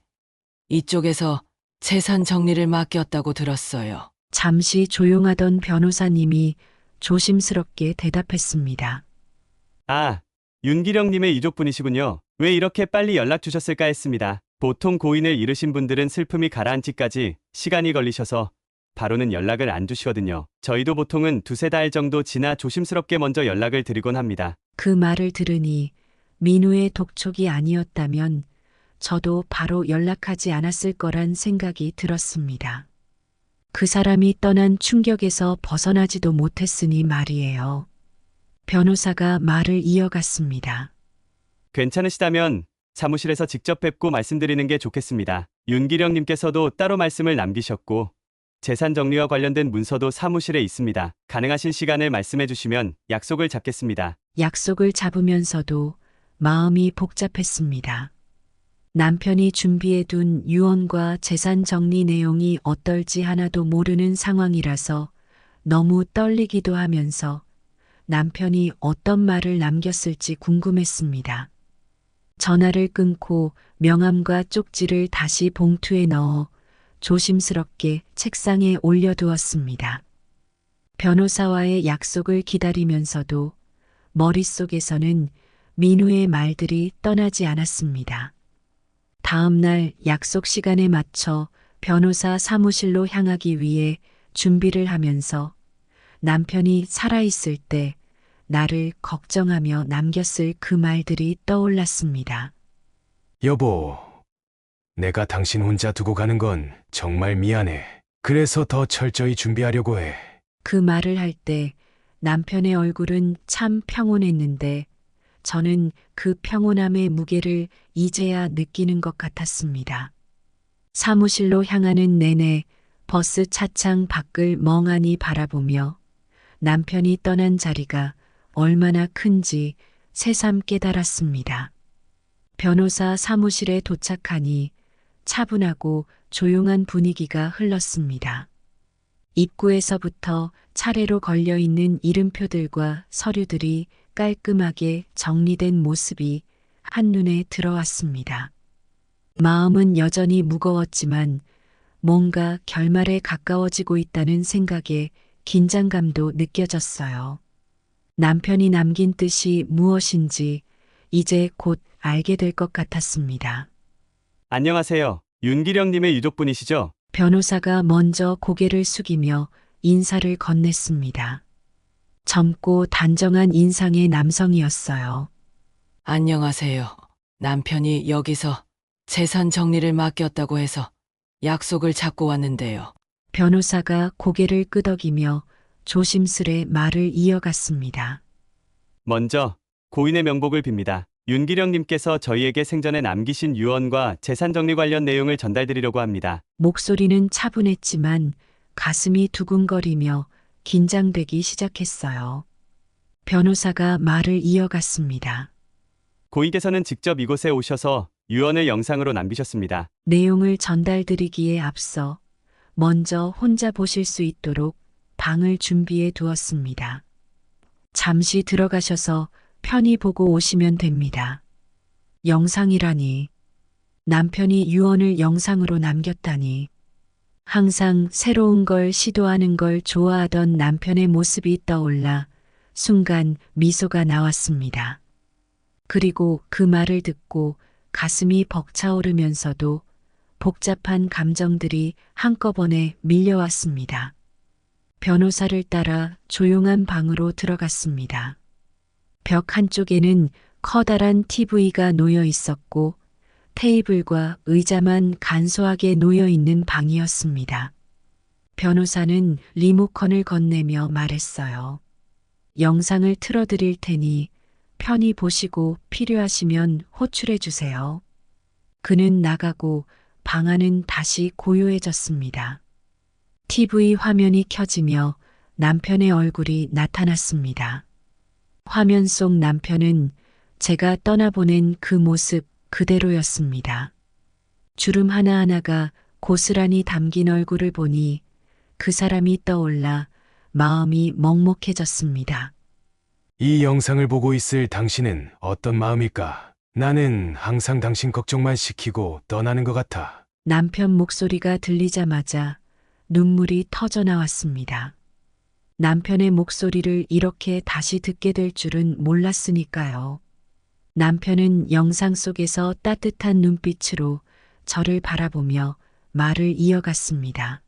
이쪽에서 재산 정리를 맡겼다고 들었어요. 잠시 조용하던 변호사님이 조심스럽게 대답했습니다. 아, 윤기령님의 유족분이시군요. 왜 이렇게 빨리 연락 주셨을까 했습니다. 보통 고인을 잃으신 분들은 슬픔이 가라앉기까지 시간이 걸리셔서 바로는 연락을 안 주시거든요. 저희도 보통은 두세 달 정도 지나 조심스럽게 먼저 연락을 드리곤 합니다. 그 말을 들으니 민우의 독촉이 아니었다면 저도 바로 연락하지 않았을 거란 생각이 들었습니다. 그 사람이 떠난 충격에서 벗어나지도 못했으니 말이에요. 변호사가 말을 이어갔습니다. 괜찮으시다면 사무실에서 직접 뵙고 말씀드리는 게 좋겠습니다. 윤기령님께서도 따로 말씀을 남기셨고 재산 정리와 관련된 문서도 사무실에 있습니다. 가능하신 시간을 말씀해 주시면 약속을 잡겠습니다. 약속을 잡으면서도 마음이 복잡했습니다. 남편이 준비해둔 유언과 재산 정리 내용이 어떨지 하나도 모르는 상황이라서 너무 떨리기도 하면서 남편이 어떤 말을 남겼을지 궁금했습니다. 전화를 끊고 명함과 쪽지를 다시 봉투에 넣어 조심스럽게 책상에 올려두었습니다. 변호사와의 약속을 기다리면서도 머릿속에서는 민우의 말들이 떠나지 않았습니다. 다음 날 약속 시간에 맞춰 변호사 사무실로 향하기 위해 준비를 하면서 남편이 살아있을 때 나를 걱정하며 남겼을 그 말들이 떠올랐습니다. 여보, 내가 당신 혼자 두고 가는 건 정말 미안해. 그래서 더 철저히 준비하려고 해. 그 말을 할 때 남편의 얼굴은 참 평온했는데 저는 그 평온함의 무게를 이제야 느끼는 것 같았습니다. 사무실로 향하는 내내 버스 차창 밖을 멍하니 바라보며 남편이 떠난 자리가 얼마나 큰지 새삼 깨달았습니다. 변호사 사무실에 도착하니 차분하고 조용한 분위기가 흘렀습니다. 입구에서부터 차례로 걸려있는 이름표들과 서류들이 깔끔하게 정리된 모습이 한눈에 들어왔습니다. 마음은 여전히 무거웠지만 뭔가 결말에 가까워지고 있다는 생각에 긴장감도 느껴졌어요. 남편이 남긴 뜻이 무엇인지 이제 곧 알게 될 것 같았습니다. 안녕하세요. 윤기령님의 유족분이시죠? 변호사가 먼저 고개를 숙이며 인사를 건넸습니다. 젊고 단정한 인상의 남성이었어요. 안녕하세요. 남편이 여기서 재산 정리를 맡겼다고 해서 약속을 잡고 왔는데요. 변호사가 고개를 끄덕이며 조심스레 말을 이어갔습니다. 먼저 고인의 명복을 빕니다. 윤기령님께서 저희에게 생전에 남기신 유언과 재산 정리 관련 내용을 전달드리려고 합니다. 목소리는 차분했지만 가슴이 두근거리며 긴장되기 시작했어요. 변호사가 말을 이어갔습니다. 고인께서는 직접 이곳에 오셔서 유언을 영상으로 남기셨습니다. 내용을 전달드리기에 앞서 먼저 혼자 보실 수 있도록 방을 준비해 두었습니다. 잠시 들어가셔서 편히 보고 오시면 됩니다. 영상이라니. 남편이 유언을 영상으로 남겼다니. 항상 새로운 걸 시도하는 걸 좋아하던 남편의 모습이 떠올라 순간 미소가 나왔습니다. 그리고 그 말을 듣고 가슴이 벅차오르면서도 복잡한 감정들이 한꺼번에 밀려왔습니다. 변호사를 따라 조용한 방으로 들어갔습니다. 벽 한쪽에는 커다란 TV가 놓여 있었고 테이블과 의자만 간소하게 놓여 있는 방이었습니다. 변호사는 리모컨을 건네며 말했어요. 영상을 틀어드릴 테니 편히 보시고 필요하시면 호출해 주세요. 그는 나가고 방 안은 다시 고요해졌습니다. TV 화면이 켜지며 남편의 얼굴이 나타났습니다. 화면 속 남편은 제가 떠나보낸 그 모습 그대로였습니다. 주름 하나하나가 고스란히 담긴 얼굴을 보니 그 사람이 떠올라 마음이 먹먹해졌습니다. 이 영상을 보고 있을 당신은 어떤 마음일까? 나는 항상 당신 걱정만 시키고 떠나는 것 같아. 남편 목소리가 들리자마자 눈물이 터져 나왔습니다. 남편의 목소리를 이렇게 다시 듣게 될 줄은 몰랐으니까요. 남편은 영상 속에서 따뜻한 눈빛으로 저를 바라보며 말을 이어갔습니다.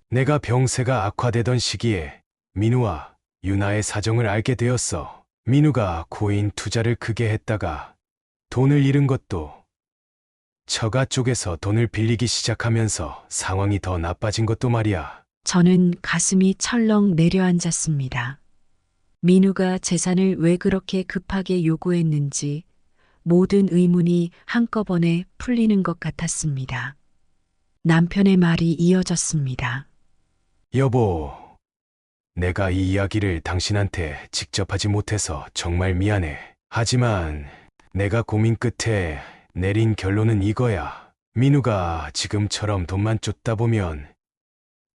내가 병세가 악화되던 시기에 민우와 유나의 사정을 알게 되었어. 민우가 고인 투자를 크게 했다가 돈을 잃은 것도 처가 쪽에서 돈을 빌리기 시작하면서 상황이 더 나빠진 것도 말이야. 저는 가슴이 철렁 내려앉았습니다. 민우가 재산을 왜 그렇게 급하게 요구했는지 모든 의문이 한꺼번에 풀리는 것 같았습니다. 남편의 말이 이어졌습니다. 여보, 내가 이 이야기를 당신한테 직접 하지 못해서 정말 미안해. 하지만 내가 고민 끝에 내린 결론은 이거야. 민우가 지금처럼 돈만 쫓다 보면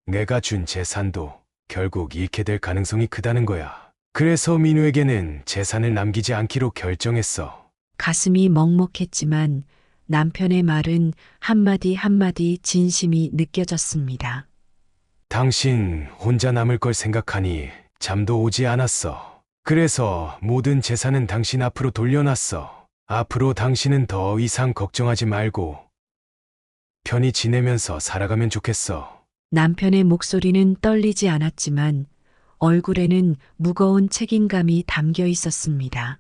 내가 준 재산도 결국 잃게 될 가능성이 크다는 거야. 그래서 민우에게는 재산을 남기지 않기로 결정했어. 가슴이 먹먹했지만 남편의 말은 한마디 한마디 진심이 느껴졌습니다. 당신 혼자 남을 걸 생각하니 잠도 오지 않았어. 그래서 모든 재산은 당신 앞으로 돌려놨어. 앞으로 당신은 더 이상 걱정하지 말고 편히 지내면서 살아가면 좋겠어. 남편의 목소리는 떨리지 않았지만 얼굴에는 무거운 책임감이 담겨 있었습니다.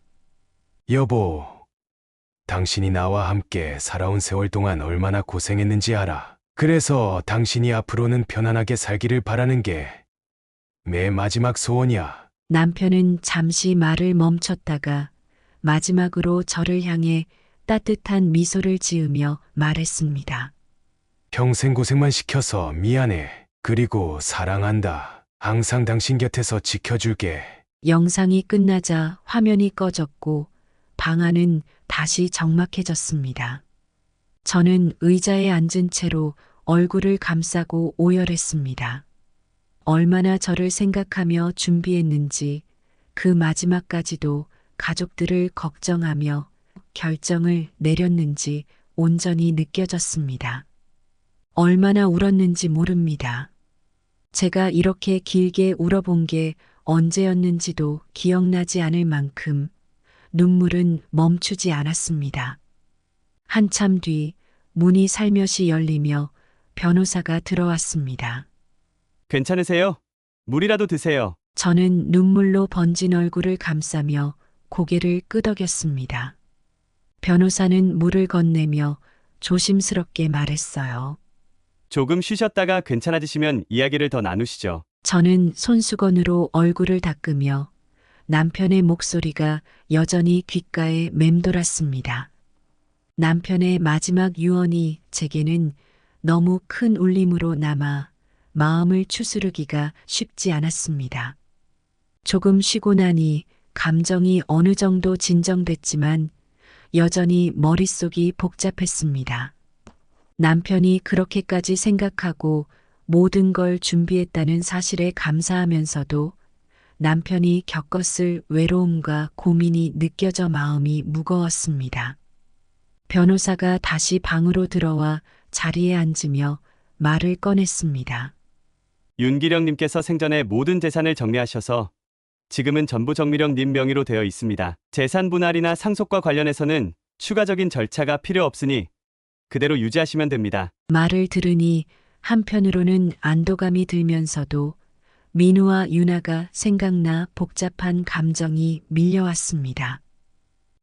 여보, 당신이 나와 함께 살아온 세월 동안 얼마나 고생했는지 알아. 그래서 당신이 앞으로는 편안하게 살기를 바라는 게 내 마지막 소원이야. 남편은 잠시 말을 멈췄다가 마지막으로 저를 향해 따뜻한 미소를 지으며 말했습니다. 평생 고생만 시켜서 미안해. 그리고 사랑한다. 항상 당신 곁에서 지켜줄게. 영상이 끝나자 화면이 꺼졌고 방 안은 다시 적막해졌습니다. 저는 의자에 앉은 채로 얼굴을 감싸고 오열했습니다. 얼마나 저를 생각하며 준비했는지 그 마지막까지도 가족들을 걱정하며 결정을 내렸는지 온전히 느껴졌습니다. 얼마나 울었는지 모릅니다. 제가 이렇게 길게 울어본 게 언제였는지도 기억나지 않을 만큼 눈물은 멈추지 않았습니다. 한참 뒤 문이 살며시 열리며 변호사가 들어왔습니다. 괜찮으세요? 물이라도 드세요. 저는 눈물로 번진 얼굴을 감싸며 고개를 끄덕였습니다. 변호사는 물을 건네며 조심스럽게 말했어요. 조금 쉬셨다가 괜찮아지시면 이야기를 더 나누시죠. 저는 손수건으로 얼굴을 닦으며 남편의 목소리가 여전히 귓가에 맴돌았습니다. 남편의 마지막 유언이 제게는 너무 큰 울림으로 남아 마음을 추스르기가 쉽지 않았습니다. 조금 쉬고 나니 감정이 어느 정도 진정됐지만 여전히 머릿속이 복잡했습니다. 남편이 그렇게까지 생각하고 모든 걸 준비했다는 사실에 감사하면서도 남편이 겪었을 외로움과 고민이 느껴져 마음이 무거웠습니다. 변호사가 다시 방으로 들어와 자리에 앉으며 말을 꺼냈습니다. 윤기령님께서 생전에 모든 재산을 정리하셔서 지금은 전부 정미령님 명의로 되어 있습니다. 재산 분할이나 상속과 관련해서는 추가적인 절차가 필요 없으니 그대로 유지하시면 됩니다. 말을 들으니 한편으로는 안도감이 들면서도 민우와 유나가 생각나 복잡한 감정이 밀려왔습니다.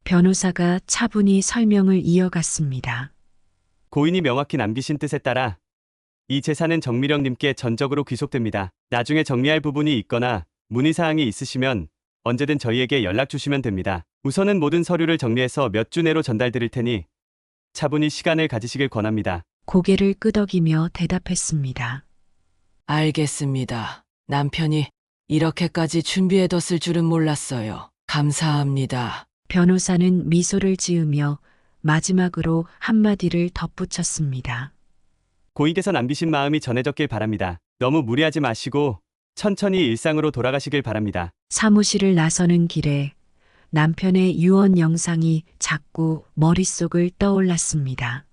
변호사가 차분히 설명을 이어갔습니다. 고인이 명확히 남기신 뜻에 따라 이 재산은 정미령님께 전적으로 귀속됩니다. 나중에 정리할 부분이 있거나 문의사항이 있으시면 언제든 저희에게 연락 주시면 됩니다. 우선은 모든 서류를 정리해서 몇 주 내로 전달드릴 테니 차분히 시간을 가지시길 권합니다. 고개를 끄덕이며 대답했습니다. 알겠습니다. 남편이 이렇게까지 준비해뒀을 줄은 몰랐어요. 감사합니다. 변호사는 미소를 지으며 마지막으로 한마디를 덧붙였습니다. 고인께서 남기신 마음이 전해졌길 바랍니다. 너무 무리하지 마시고 천천히 일상으로 돌아가시길 바랍니다. 사무실을 나서는 길에 남편의 유언 영상이 자꾸 머릿속을 떠올랐습니다.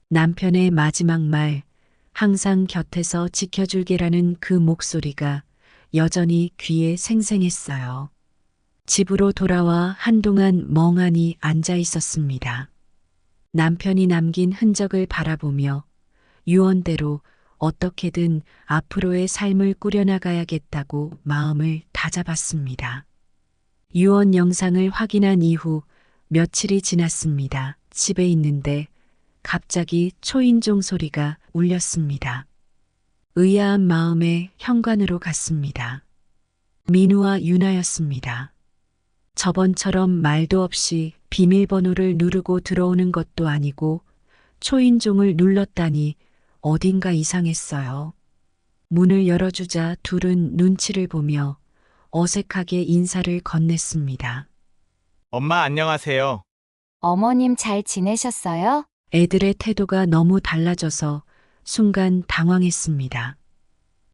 남편의 마지막 말, 항상 곁에서 지켜줄게라는 그 목소리가 여전히 귀에 생생했어요. 집으로 돌아와 한동안 멍하니 앉아 있었습니다. 남편이 남긴 흔적을 바라보며 유언대로 어떻게든 앞으로의 삶을 꾸려나가야겠다고 마음을 다잡았습니다. 유언 영상을 확인한 이후 며칠이 지났습니다. 집에 있는데 갑자기 초인종 소리가 울렸습니다. 의아한 마음에 현관으로 갔습니다. 민우와 유나였습니다. 저번처럼 말도 없이 비밀번호를 누르고 들어오는 것도 아니고 초인종을 눌렀다니 어딘가 이상했어요. 문을 열어주자 둘은 눈치를 보며 어색하게 인사를 건넸습니다. 엄마 안녕하세요. 어머님 잘 지내셨어요? 애들의 태도가 너무 달라져서 순간 당황했습니다.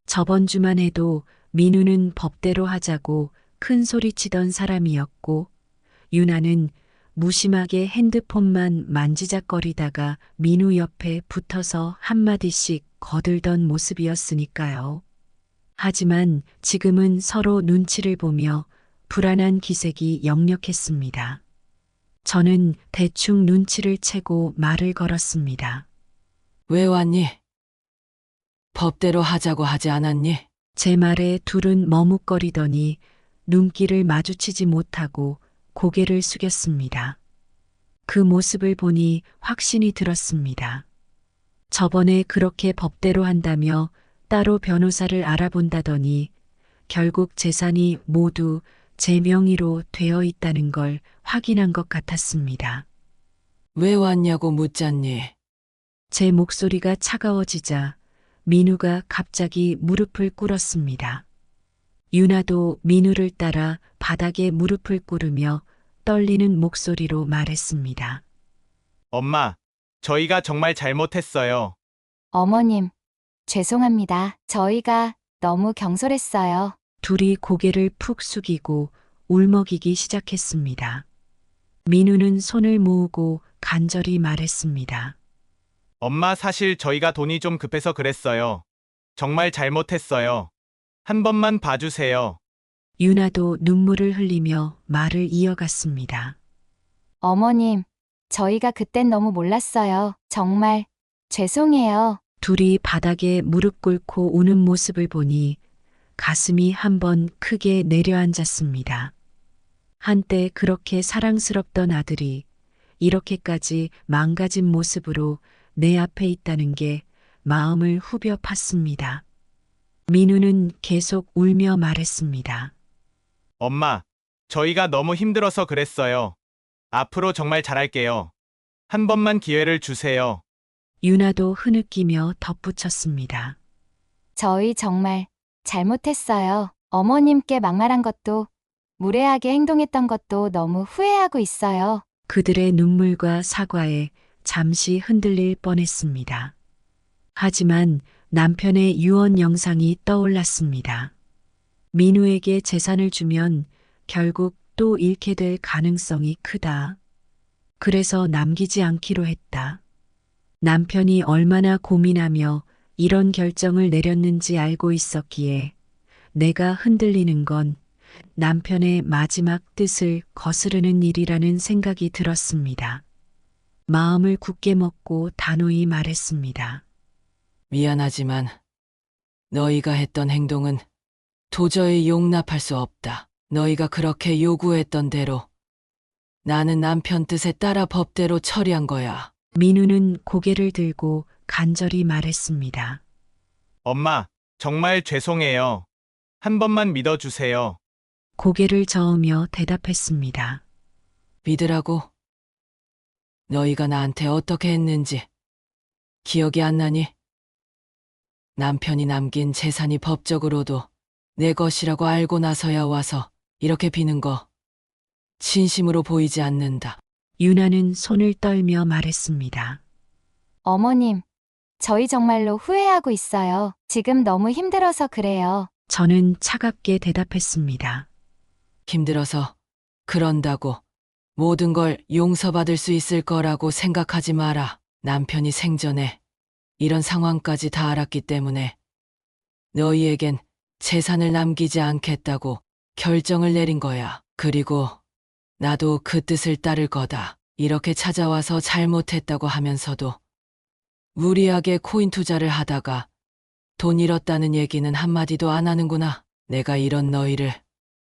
저번 주만 해도 민우는 법대로 하자고 큰 소리 치던 사람이었고, 유나는 무심하게 핸드폰만 만지작거리다가 민우 옆에 붙어서 한마디씩 거들던 모습이었으니까요. 하지만 지금은 서로 눈치를 보며 불안한 기색이 역력했습니다. 저는 대충 눈치를 채고 말을 걸었습니다. 왜 왔니? 법대로 하자고 하지 않았니? 제 말에 둘은 머뭇거리더니 눈길을 마주치지 못하고 고개를 숙였습니다. 그 모습을 보니 확신이 들었습니다. 저번에 그렇게 법대로 한다며 따로 변호사를 알아본다더니 결국 재산이 모두 제 명의로 되어 있다는 걸 확인한 것 같았습니다. 왜 왔냐고 묻잖니? 제 목소리가 차가워지자 민우가 갑자기 무릎을 꿇었습니다. 유나도 민우를 따라 바닥에 무릎을 꿇으며 떨리는 목소리로 말했습니다. 엄마, 저희가 정말 잘못했어요. 어머님, 죄송합니다. 저희가 너무 경솔했어요. 둘이 고개를 푹 숙이고 울먹이기 시작했습니다. 민우는 손을 모으고 간절히 말했습니다. 엄마 사실 저희가 돈이 좀 급해서 그랬어요. 정말 잘못했어요. 한 번만 봐주세요. 유나도 눈물을 흘리며 말을 이어갔습니다. 어머님, 저희가 그땐 너무 몰랐어요. 정말 죄송해요. 둘이 바닥에 무릎 꿇고 우는 모습을 보니 가슴이 한번 크게 내려앉았습니다. 한때 그렇게 사랑스럽던 아들이 이렇게까지 망가진 모습으로 내 앞에 있다는 게 마음을 후벼 팠습니다. 민우는 계속 울며 말했습니다. 엄마, 저희가 너무 힘들어서 그랬어요. 앞으로 정말 잘할게요. 한 번만 기회를 주세요. 유나도 흐느끼며 덧붙였습니다. 저희 정말 잘못했어요. 어머님께 막말한 것도, 무례하게 행동했던 것도 너무 후회하고 있어요. 그들의 눈물과 사과에 잠시 흔들릴 뻔했습니다. 하지만 남편의 유언 영상이 떠올랐습니다. 민우에게 재산을 주면 결국 또 잃게 될 가능성이 크다. 그래서 남기지 않기로 했다. 남편이 얼마나 고민하며 이런 결정을 내렸는지 알고 있었기에 내가 흔들리는 건 남편의 마지막 뜻을 거스르는 일이라는 생각이 들었습니다. 마음을 굳게 먹고 단호히 말했습니다. 미안하지만 너희가 했던 행동은 도저히 용납할 수 없다. 너희가 그렇게 요구했던 대로 나는 남편 뜻에 따라 법대로 처리한 거야. 민우는 고개를 들고 간절히 말했습니다. 엄마, 정말 죄송해요. 한 번만 믿어주세요. 고개를 저으며 대답했습니다. 믿으라고? 너희가 나한테 어떻게 했는지 기억이 안 나니? 남편이 남긴 재산이 법적으로도 내 것이라고 알고 나서야 와서 이렇게 비는 거 진심으로 보이지 않는다. 유나는 손을 떨며 말했습니다. 어머님, 저희 정말로 후회하고 있어요. 지금 너무 힘들어서 그래요. 저는 차갑게 대답했습니다. 힘들어서 그런다고 모든 걸 용서받을 수 있을 거라고 생각하지 마라. 남편이 생전에 이런 상황까지 다 알았기 때문에 너희에겐 재산을 남기지 않겠다고 결정을 내린 거야. 그리고 나도 그 뜻을 따를 거다. 이렇게 찾아와서 잘못했다고 하면서도 무리하게 코인 투자를 하다가 돈 잃었다는 얘기는 한마디도 안 하는구나. 내가 이런 너희를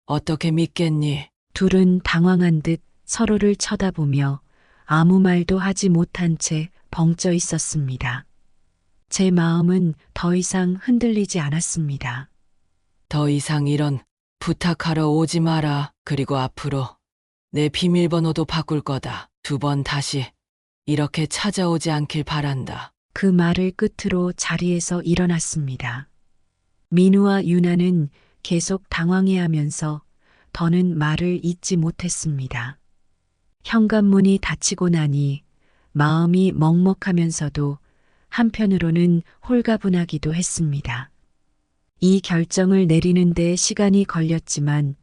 어떻게 믿겠니? 둘은 당황한 듯 서로를 쳐다보며 아무 말도 하지 못한 채 벙쪄 있었습니다. 제 마음은 더 이상 흔들리지 않았습니다. 더 이상 이런 부탁하러 오지 마라. 그리고 앞으로 내 비밀번호도 바꿀 거다. 2번 다시 이렇게 찾아오지 않길 바란다. 그 말을 끝으로 자리에서 일어났습니다. 민우와 유나는 계속 당황해하면서 더는 말을 잇지 못했습니다. 현관문이 닫히고 나니 마음이 먹먹하면서도 한편으로는 홀가분하기도 했습니다. 이 결정을 내리는데 시간이 걸렸지만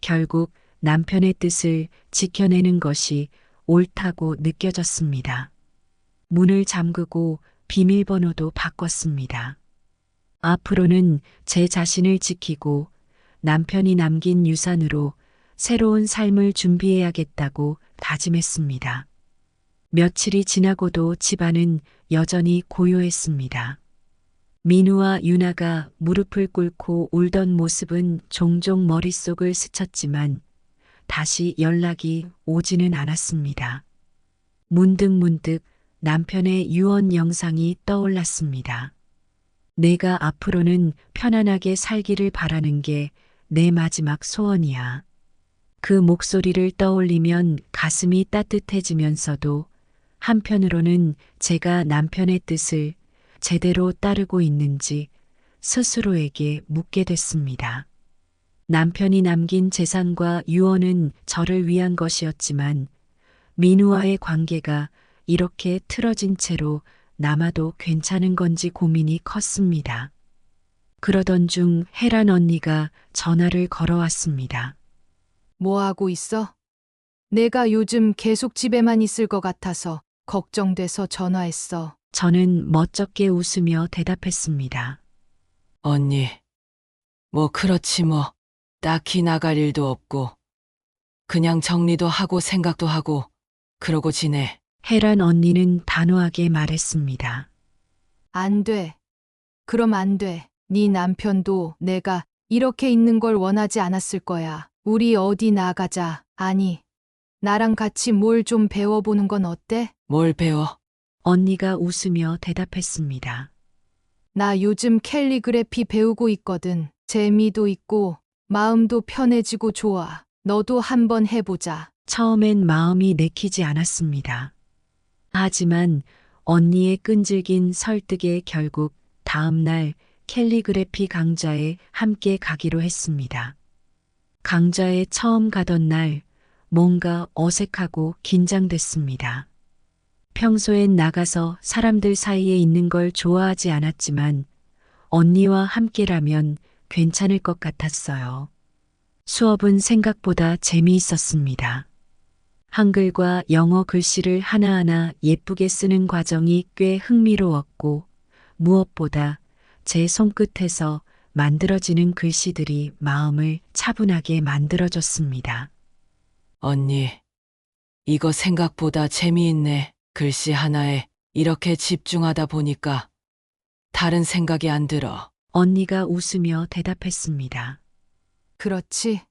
결국 남편의 뜻을 지켜내는 것이 옳다고 느껴졌습니다. 문을 잠그고 비밀번호도 바꿨습니다. 앞으로는 제 자신을 지키고 남편이 남긴 유산으로 새로운 삶을 준비해야겠다고 다짐했습니다. 며칠이 지나고도 집안은 여전히 고요했습니다. 민우와 유나가 무릎을 꿇고 울던 모습은 종종 머릿속을 스쳤지만 다시 연락이 오지는 않았습니다. 문득문득 남편의 유언 영상이 떠올랐습니다. 내가 앞으로는 편안하게 살기를 바라는 게 내 마지막 소원이야. 그 목소리를 떠올리면 가슴이 따뜻해지면서도 한편으로는 제가 남편의 뜻을 제대로 따르고 있는지 스스로에게 묻게 됐습니다. 남편이 남긴 재산과 유언은 저를 위한 것이었지만 민우와의 관계가 이렇게 틀어진 채로 남아도 괜찮은 건지 고민이 컸습니다. 그러던 중 혜란 언니가 전화를 걸어왔습니다. 뭐 하고 있어? 내가 요즘 계속 집에만 있을 것 같아서 걱정돼서 전화했어. 저는 멋쩍게 웃으며 대답했습니다. 언니, 뭐 그렇지 뭐. 딱히 나갈 일도 없고 그냥 정리도 하고 생각도 하고 그러고 지내. 혜란 언니는 단호하게 말했습니다. 안 돼. 그럼 안 돼. 네 남편도 내가 이렇게 있는 걸 원하지 않았을 거야. 우리 어디 나가자. 아니, 나랑 같이 뭘 좀 배워보는 건 어때? 뭘 배워? 언니가 웃으며 대답했습니다. 나 요즘 캘리그래피 배우고 있거든. 재미도 있고 마음도 편해지고 좋아. 너도 한번 해보자. 처음엔 마음이 내키지 않았습니다. 하지만 언니의 끈질긴 설득에 결국 다음 날 캘리그래피 강좌에 함께 가기로 했습니다. 강좌에 처음 가던 날 뭔가 어색하고 긴장됐습니다. 평소엔 나가서 사람들 사이에 있는 걸 좋아하지 않았지만 언니와 함께라면 괜찮을 것 같았어요. 수업은 생각보다 재미있었습니다. 한글과 영어 글씨를 하나하나 예쁘게 쓰는 과정이 꽤 흥미로웠고 무엇보다 제 손끝에서 만들어지는 글씨들이 마음을 차분하게 만들어줬습니다. 언니, 이거 생각보다 재미있네. 글씨 하나에 이렇게 집중하다 보니까 다른 생각이 안 들어. 언니가 웃으며 대답했습니다. 그렇지.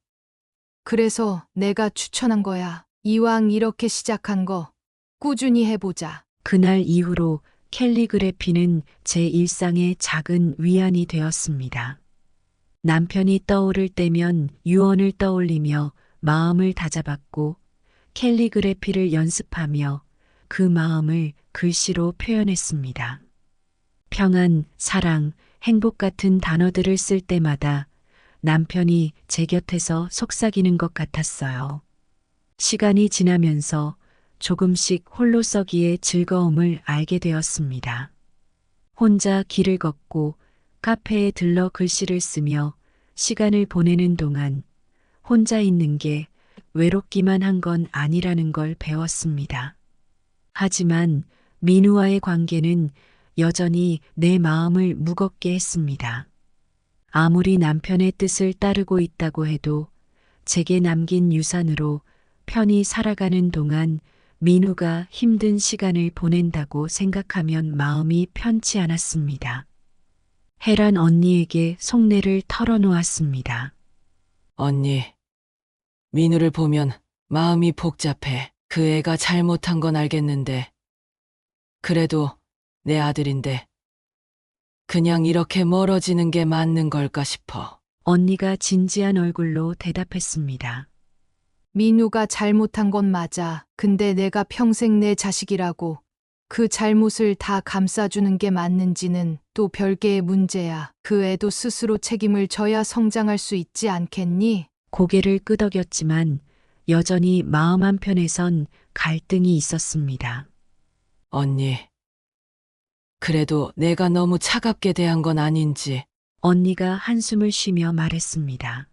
그래서 내가 추천한 거야. 이왕 이렇게 시작한 거 꾸준히 해보자. 그날 이후로 캘리그래피는 제 일상의 작은 위안이 되었습니다. 남편이 떠오를 때면 유언을 떠올리며 마음을 다잡았고 캘리그래피를 연습하며 그 마음을 글씨로 표현했습니다. 평안, 사랑, 행복 같은 단어들을 쓸 때마다 남편이 제 곁에서 속삭이는 것 같았어요. 시간이 지나면서 조금씩 홀로 서기의 즐거움을 알게 되었습니다. 혼자 길을 걷고 카페에 들러 글씨를 쓰며 시간을 보내는 동안 혼자 있는 게 외롭기만 한 건 아니라는 걸 배웠습니다. 하지만 민우와의 관계는 여전히 내 마음을 무겁게 했습니다. 아무리 남편의 뜻을 따르고 있다고 해도 제게 남긴 유산으로 편히 살아가는 동안 민우가 힘든 시간을 보낸다고 생각하면 마음이 편치 않았습니다. 혜란 언니에게 속내를 털어놓았습니다. 언니, 민우를 보면 마음이 복잡해. 그 애가 잘못한 건 알겠는데 그래도 내 아들인데 그냥 이렇게 멀어지는 게 맞는 걸까 싶어. 언니가 진지한 얼굴로 대답했습니다. 민우가 잘못한 건 맞아. 근데 내가 평생 내 자식이라고 그 잘못을 다 감싸주는 게 맞는지는 또 별개의 문제야. 그 애도 스스로 책임을 져야 성장할 수 있지 않겠니? 고개를 끄덕였지만 여전히 마음 한편에선 갈등이 있었습니다. 언니. 그래도 내가 너무 차갑게 대한 건 아닌지. 언니가 한숨을 쉬며 말했습니다.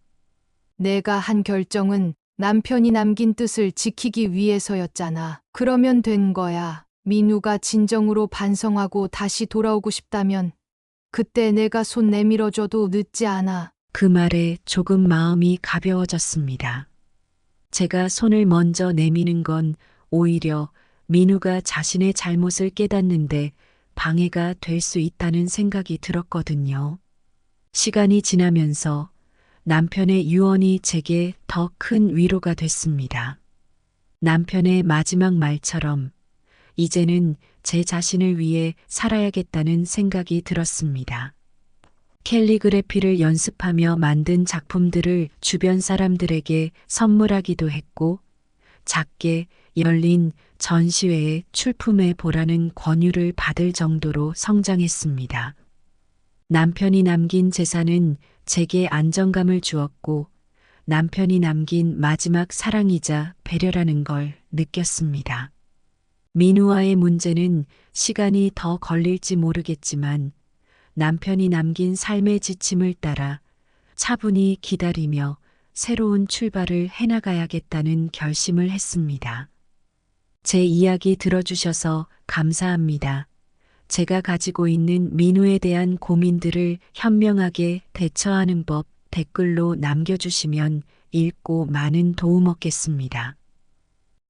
내가 한 결정은 남편이 남긴 뜻을 지키기 위해서였잖아. 그러면 된 거야. 민우가 진정으로 반성하고 다시 돌아오고 싶다면 그때 내가 손 내밀어줘도 늦지 않아. 그 말에 조금 마음이 가벼워졌습니다. 제가 손을 먼저 내미는 건 오히려 민우가 자신의 잘못을 깨닫는데 방해가 될 수 있다는 생각이 들었거든요. 시간이 지나면서 남편의 유언이 제게 더 큰 위로가 됐습니다. 남편의 마지막 말처럼 이제는 제 자신을 위해 살아야겠다는 생각이 들었습니다. 캘리그래피를 연습하며 만든 작품들을 주변 사람들에게 선물하기도 했고, 작게 열린 전시회에 출품해 보라는 권유를 받을 정도로 성장했습니다. 남편이 남긴 재산은 제게 안정감을 주었고, 남편이 남긴 마지막 사랑이자 배려라는 걸 느꼈습니다. 민우와의 문제는 시간이 더 걸릴지 모르겠지만 남편이 남긴 삶의 지침을 따라 차분히 기다리며 새로운 출발을 해나가야겠다는 결심을 했습니다. 제 이야기 들어주셔서 감사합니다. 제가 가지고 있는 민우에 대한 고민들을 현명하게 대처하는 법 댓글로 남겨주시면 읽고 많은 도움 얻겠습니다.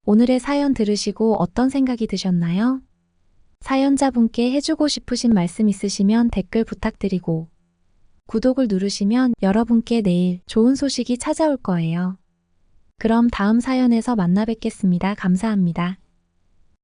오늘의 사연 들으시고 어떤 생각이 드셨나요? 사연자분께 해주고 싶으신 말씀 있으시면 댓글 부탁드리고 구독을 누르시면 여러분께 내일 좋은 소식이 찾아올 거예요. 그럼 다음 사연에서 만나 뵙겠습니다. 감사합니다.